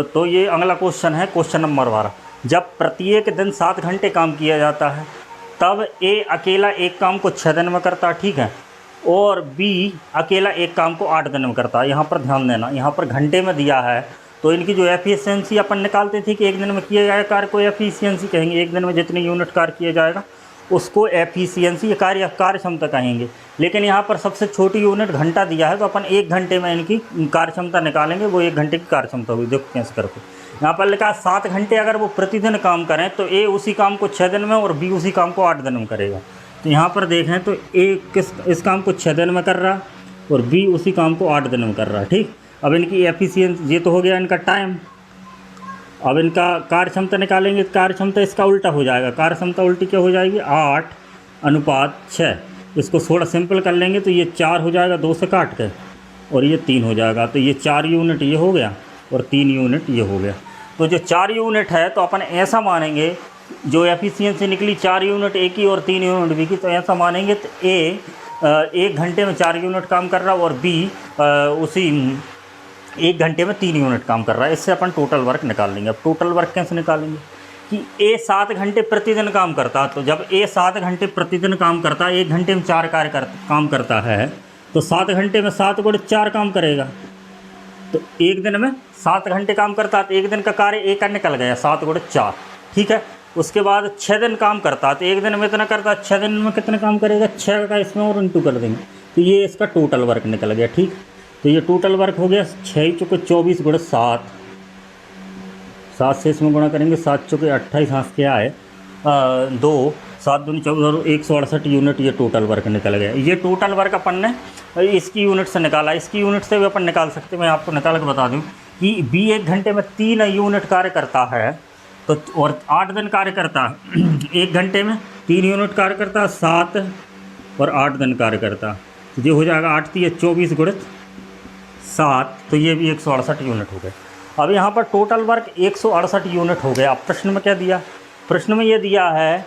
तो ये अगला क्वेश्चन है, क्वेश्चन नंबर 12। जब प्रत्येक दिन 7 घंटे काम किया जाता है, तब A अकेला एक काम को 6 दिन में करता है, ठीक है, और B अकेला एक काम को 8 दिन में करता है। यहाँ पर ध्यान देना, यहाँ पर घंटे में दिया है, तो इनकी जो एफिशिएंसी अपन निकालते थे कि एक दिन में किया जाएगा कार्य को एफिशिएंसी कहेंगे। एक दिन में जितने यूनिट कार्य किया जाएगा उसको एफिशिएंसी कार्य क्षमता कहेंगे। लेकिन यहाँ पर सबसे छोटी यूनिट घंटा दिया है, तो अपन 1 घंटे में इनकी कार्य क्षमता निकालेंगे, वो 1 घंटे की कार्य क्षमता हुई। देखो कैसे करके यहाँ पर लिखा 7 घंटे अगर वो प्रतिदिन काम करें, तो A उसी काम को 6 दिन में और B उसी काम को 8 दिन में करेगा। तो यहाँ पर देखें तो A इस काम को 6 दिन में कर रहा और B उसी काम को 8 दिन में कर रहा है, ठीक। अब इनकी एफिशिएंसी, ये तो हो गया इनका टाइम। अब इनका कार्य क्षमता निकालेंगे, कार्य क्षमता इसका उल्टा हो जाएगा। कार्य क्षमता उल्टी क्या हो जाएगी 8/6। इसको थोड़ा सिंपल कर लेंगे तो ये 4 हो जाएगा 2 से काट के, और ये 3 हो जाएगा। तो ये 4 यूनिट ये हो गया और 3 यूनिट ये हो गया। तो जो 4 यूनिट है, तो अपन ऐसा मानेंगे, जो एफिशिएंसी निकली 4 यूनिट A की और 3 यूनिट B की, तो ऐसा मानेंगे तो A 1 घंटे में 4 यूनिट काम कर रहा है और B उसी 1 घंटे में 3 यूनिट काम कर रहा है। इससे अपन टोटल वर्क निकाल लेंगे। अब टोटल वर्क कैसे निकालेंगे कि A 7 घंटे प्रतिदिन काम करता है, तो जब A 7 घंटे प्रतिदिन काम करता है, 1 घंटे में 4 काम करता है, तो 7 घंटे में 7 गुणे 4 काम करेगा। तो 1 दिन में 7 घंटे काम करता है, तो 1 दिन का कार्य A का निकल गया 7 गुणे 4, ठीक है। उसके बाद 6 दिन काम करता है, तो 1 दिन में इतना करता है, 6 दिन में कितना काम करेगा 6 का इसमें और इंटू कर देंगे, तो ये इसका टोटल वर्क निकल गया, ठीक। तो ये टोटल वर्क हो गया 6 चौके 24 गुणे 7, 7 से इसमें गुणा करेंगे, 7 चौके 28, हाथ क्या है 2, 7 दूनी 14, 168 यूनिट ये टोटल वर्क निकल गया। ये टोटल वर्क अपन ने इसकी यूनिट से निकाला। इसकी यूनिट से भी अपन निकाल सकते हैं। मैं आपको निकाल के बता दूं कि B 1 घंटे में 3 यूनिट कार्य करता है, तो और 8 दिन कार्य करता है। 1 घंटे में 3 यूनिट कार्य करता है, 7 और 8 दिन कार्य करता है, तो ये हो जाएगा 8 3 24 गुणित 7, तो ये भी 168 यूनिट हो गए। अब यहाँ पर टोटल वर्क 168 यूनिट हो गया। अब प्रश्न में क्या दिया, प्रश्न में ये दिया है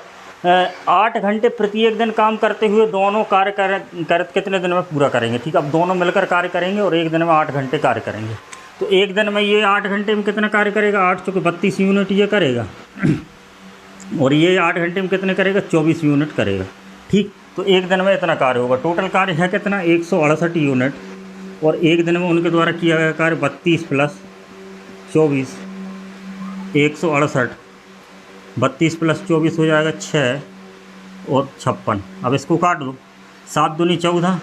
8 घंटे प्रत्येक दिन काम करते हुए दोनों कार्य कर कितने दिन में पूरा करेंगे, ठीक। अब दोनों मिलकर कार्य करेंगे और 1 दिन में 8 घंटे कार्य करेंगे। तो 1 दिन में ये 8 घंटे में कितना कार्य करेगा 8 चौके 32 यूनिट ये करेगा, और ये 8 घंटे में कितने करेगा 24 यूनिट करेगा, ठीक। तो 1 दिन में इतना कार्य होगा। टोटल कार्य है कितना 168 यूनिट, और 1 दिन में उनके द्वारा किया गया कार्य 32 + 24 168, 32 + 24 हो जाएगा 6 और 56। अब इसको काट दो, 7 दूनी 14,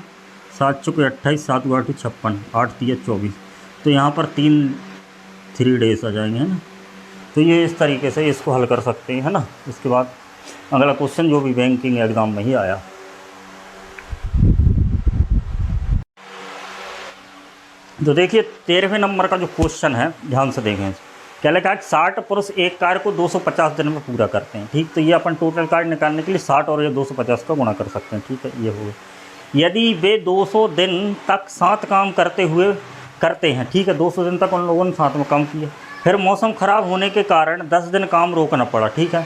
7 चौके 28, 7 8 56, 8 3 24, तो यहाँ पर 3 डेज आ जाएंगे, है ना। तो ये इस तरीके से इसको हल कर सकते हैं, है ना। इसके बाद अगला क्वेश्चन जो भी बैंकिंग एग्ज़ाम में ही आया। तो देखिए 13वें नंबर का जो क्वेश्चन है, ध्यान से देखें। क्या लिखा है 60 पुरुष एक कार्य को 250 दिन में पूरा करते हैं, ठीक। तो ये अपन टोटल कार्य निकालने के लिए 60 और ये 250 का गुणा कर सकते हैं, ठीक है। ये हो यदि वे 200 दिन तक 7 काम करते हैं, ठीक है, 200 दिन तक उन लोगों ने 7 में काम किया, फिर मौसम ख़राब होने के कारण 10 दिन काम रोकना पड़ा, ठीक है,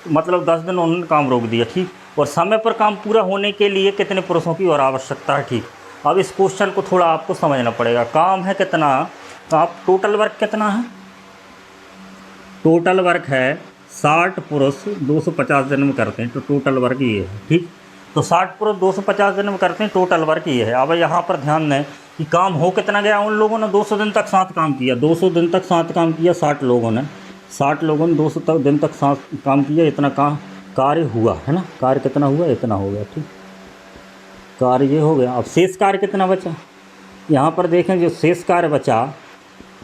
मतलब 10 दिन उन्होंने काम रोक दिया, ठीक। और समय पर काम पूरा होने के लिए कितने पुरुषों की और आवश्यकता है, ठीक। अब इस क्वेश्चन को थोड़ा आपको समझना पड़ेगा। काम है कितना, तो आप टोटल वर्क कितना है, टोटल वर्क है 60 पुरुष 250 दिन में करते हैं, तो टोटल वर्क ये है, ठीक। तो 60 पुरुष 250 दिन में करते हैं, टोटल वर्क ये है। अब यहाँ पर ध्यान दें कि काम हो कितना गया, उन लोगों ने 200 दिन तक 7 काम किया, 200 दिन तक 7 काम किया 60 लोगों ने 200 दिन तक 7 काम किया, इतना कार्य हुआ, है ना। कार्य कितना हुआ, इतना हो गया, ठीक। कार्य ये हो गया। अब शेष कार्य कितना बचा, यहाँ पर देखें जो शेष कार्य बचा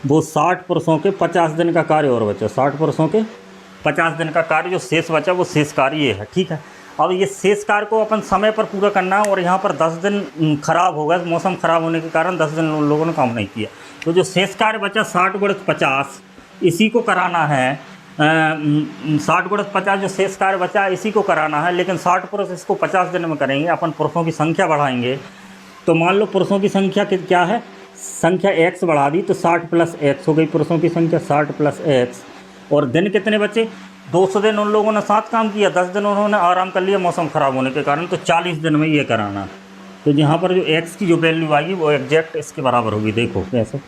वो 60 पुरुषों के 50 दिन का कार्य और बचा, 60 पुरुषों के 50 दिन का कार्य जो शेष बचा वो शेष कार्य ये है, ठीक है। अब ये शेष कार्य को अपन समय पर पूरा करना है और यहाँ पर 10 दिन खराब हो गया, मौसम खराब होने के कारण 10 दिन उन लोगों ने काम नहीं किया। तो जो शेष कार्य बचा 60 × 50 इसी को कराना है। 60 × 50 जो शेष कार्य बचा इसी को कराना है, लेकिन 60 पुरुष इसको 50 दिन में करेंगे। अपन पुरुषों की संख्या बढ़ाएंगे, तो मान लो पुरुषों की संख्या क्या है, संख्या x बढ़ा दी तो 60 + x हो गई पुरुषों की संख्या, 60 + x। और दिन कितने बचे, 200 दिन उन लोगों ने साथ काम किया, 10 दिन उन्होंने आराम कर लिया मौसम ख़राब होने के कारण, तो 40 दिन में ये कराना। तो यहाँ पर जो x की जो वैल्यू आएगी वो एग्जैक्ट इसके बराबर होगी। देखो कैसे,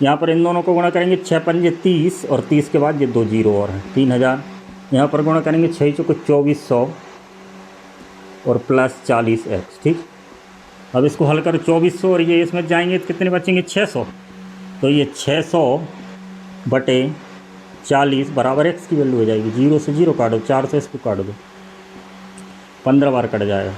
यहाँ पर इन दोनों को गुणा करेंगे, 6 × 5 = 30 और 30 के बाद ये 2 जीरो और हैं 3000। यहाँ पर गुणा करेंगे 6 × 4 = 2400 और प्लस 40x, ठीक। अब इसको हल करो 2400 और ये इसमें जाएंगे तो कितने बचेंगे 600। तो ये 600/40 बराबर x की वैल्यू हो जाएगी। 0 से 0 काटो, 4 से इसको काट दो, 15 बार कट जाएगा।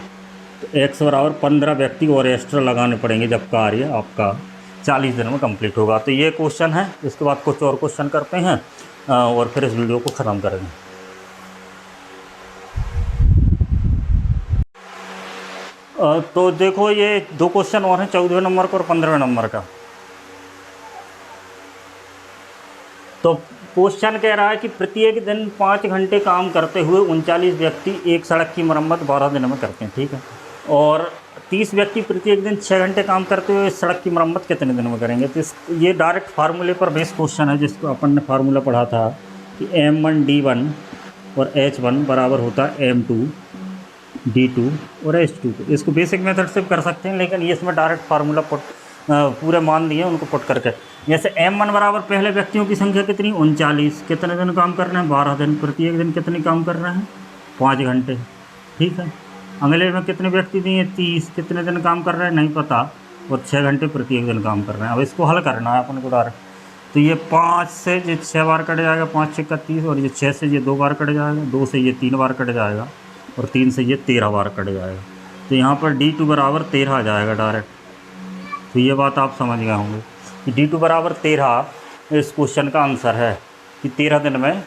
तो x बराबर 15 व्यक्ति और एक्स्ट्रा लगाने पड़ेंगे जब कार्य आपका 40 दिन में कंप्लीट होगा। तो ये क्वेश्चन है, इसके बाद कुछ और क्वेश्चन करते हैं और फिर इस वीडियो को ख़त्म करेंगे। तो देखो ये 2 क्वेश्चन और हैं, 14वें नंबर का और 15वें नंबर का। तो क्वेश्चन कह रहा है कि प्रत्येक दिन 5 घंटे काम करते हुए 39 व्यक्ति एक सड़क की मरम्मत 12 दिन में करते हैं, ठीक है। और 30 व्यक्ति प्रत्येक दिन 6 घंटे काम करते हुए इस सड़क की मरम्मत कितने दिन में करेंगे। तो ये डायरेक्ट फार्मूले पर बेस क्वेश्चन है, जिसको अपन ने फार्मूला पढ़ा था कि M1D1 और H1 बराबर होता है M2 D2 और H2। इसको बेसिक मेथड से कर सकते हैं, लेकिन ये इसमें डायरेक्ट फार्मूला पूरे मान दिए उनको पुट करके। जैसे M1 बराबर पहले व्यक्तियों की संख्या कितनी 39, कितने दिन काम कर रहे हैं 12 दिन, प्रत्येक दिन कितने काम कर रहे हैं 5 घंटे, ठीक है। अगले में कितने व्यक्ति दिए 30, कितने दिन काम कर रहे हैं नहीं पता, और 6 घंटे प्रत्येक दिन काम कर रहे हैं। अब इसको हल करना है अपन को डायरेक्ट। तो ये 5 से ये 6 बार कट जाएगा, 5 × 6 = 30, और ये 6 से ये 2 बार कट जाएगा, 2 से ये 3 बार कट जाएगा, और 3 से ये 13 बार कट जाएगा। तो यहाँ पर D2 बराबर 13 आ जाएगा डायरेक्ट। तो ये बात आप समझ गए होंगे कि D2 बराबर 13 इस क्वेश्चन का आंसर है कि 13 दिन में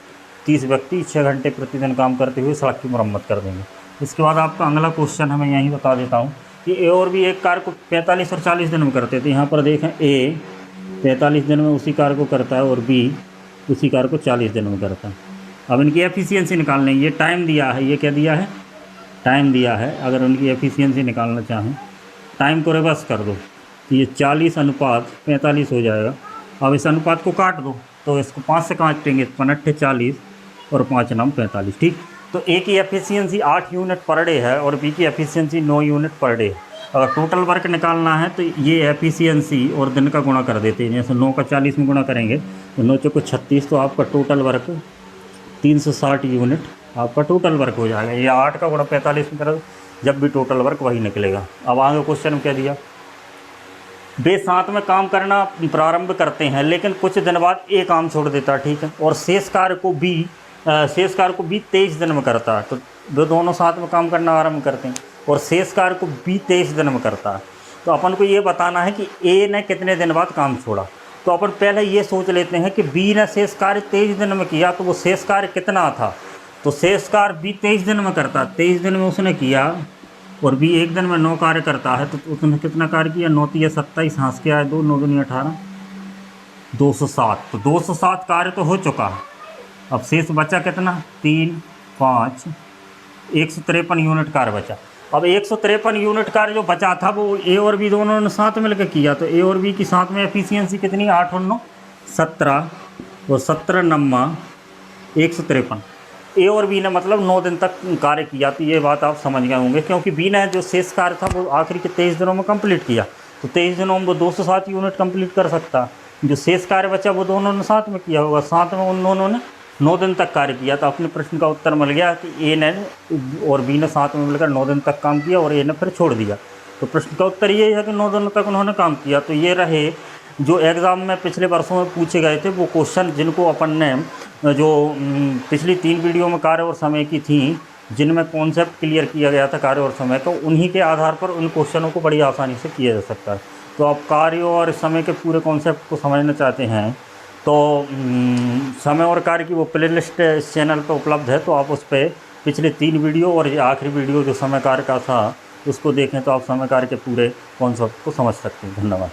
30 व्यक्ति 6 घंटे प्रतिदिन काम करते हुए सड़क की मरम्मत कर देंगे। इसके बाद आपका अगला क्वेश्चन है, मैं यहीं बता देता हूँ कि ए और बी एक कार्य को 45 और 40 दिन में करते थे। यहाँ पर देखें ए 45 दिन में उसी कार्य को करता है और बी उसी कार्य को 40 दिन में करता है। अब इनकी एफिशिएंसी निकालनी है। ये टाइम दिया है, ये क्या दिया है टाइम दिया है। अगर उनकी एफिशिएंसी निकालना चाहें टाइम को रिवर्स कर दो तो ये 40/45 हो जाएगा। अब इस अनुपात को काट दो तो इसको 5 से काटेंगे, 5 × 40 और 5 × 9 = 45, ठीक। तो ए की एफिशिएंसी 8 यूनिट पर डे है और बी की एफिशिएंसी 9 यूनिट पर डे है। अगर टोटल वर्क निकालना है तो ये एफिशिएंसी और दिन का गुणा कर देते हैं। जैसे 9 का 40 में गुणा करेंगे तो 9 × 36, तो आपका टोटल वर्क 360 यूनिट आपका टोटल वर्क हो जाएगा। ये 8 का गुणा 45 में करो, जब भी टोटल वर्क वही निकलेगा। अब आगे क्वेश्चन में क्या दिया, वे साथ में काम करना प्रारंभ करते हैं लेकिन कुछ दिन बाद ए काम छोड़ देता है, ठीक है। और शेष कार्य को बी 23 दिन में करता है। तो वे दोनों साथ में काम करना आरंभ करते हैं और शेष कार्य को बी 23 दिन में करता है। तो अपन को ये बताना है कि ए ने कितने दिन बाद काम छोड़ा। तो अपन पहले ये सोच लेते हैं कि बी ने शेष कार्य 23 दिन में किया, तो वो शेष कार्य कितना था। तो शेष कार्य बी 23 दिन में करता है, 23 दिन में उसने किया, और बी एक दिन में 9 कार्य करता है। तो उसने कितना कार्य किया, 9 × 3 = 27, हाँस के आए 2, 9 × 2 = 18, 207। तो 207 कार्य तो हो चुका है। अब शेष बचा कितना 3, 5, 153 यूनिट कार्य बचा। अब 153 यूनिट कार्य जो बचा था वो ए और बी दोनों ने साथ मिलकर किया। तो ए और बी की साथ में एफिशिएंसी कितनी, 8 और 9 17, और 17 × 9 = 153। ए और बी ने मतलब 9 दिन तक कार्य किया। तो ये बात आप समझ गए होंगे, क्योंकि बी ने जो शेष कार्य था वो आखिरी के 23 दिनों में कंप्लीट किया। तो 23 दिनों में वो 207 यूनिट कंप्लीट कर सकता। जो शेष कार्य बचा वो दोनों ने साथ में किया होगा, साथ में उन दोनों ने 9 दिन तक कार्य किया। तो अपने प्रश्न का उत्तर मिल गया कि ए ने और बी ने साथ में मिलकर 9 दिन तक काम किया और ए ने फिर छोड़ दिया। तो प्रश्न का उत्तर ये है कि 9 दिनों तक उन्होंने काम किया। तो ये रहे जो एग्ज़ाम में पिछले वर्षों में पूछे गए थे वो क्वेश्चन, जिनको अपन ने जो पिछली 3 वीडियो में कार्य और समय की थी, जिनमें कॉन्सेप्ट क्लियर किया गया था कार्य और समय का, उन्हीं के आधार पर उन क्वेश्चनों को बड़ी आसानी से किया जा सकता है। तो आप कार्य और समय के पूरे कॉन्सेप्ट को समझना चाहते हैं तो समय और कार्य की वो प्लेलिस्ट इस चैनल पर उपलब्ध है, तो आप उस पर पिछले 3 वीडियो और ये आखिरी वीडियो जो समय कार्य का था उसको देखें तो आप समय कार्य के पूरे कॉन्सेप्ट को समझ सकते हैं। धन्यवाद।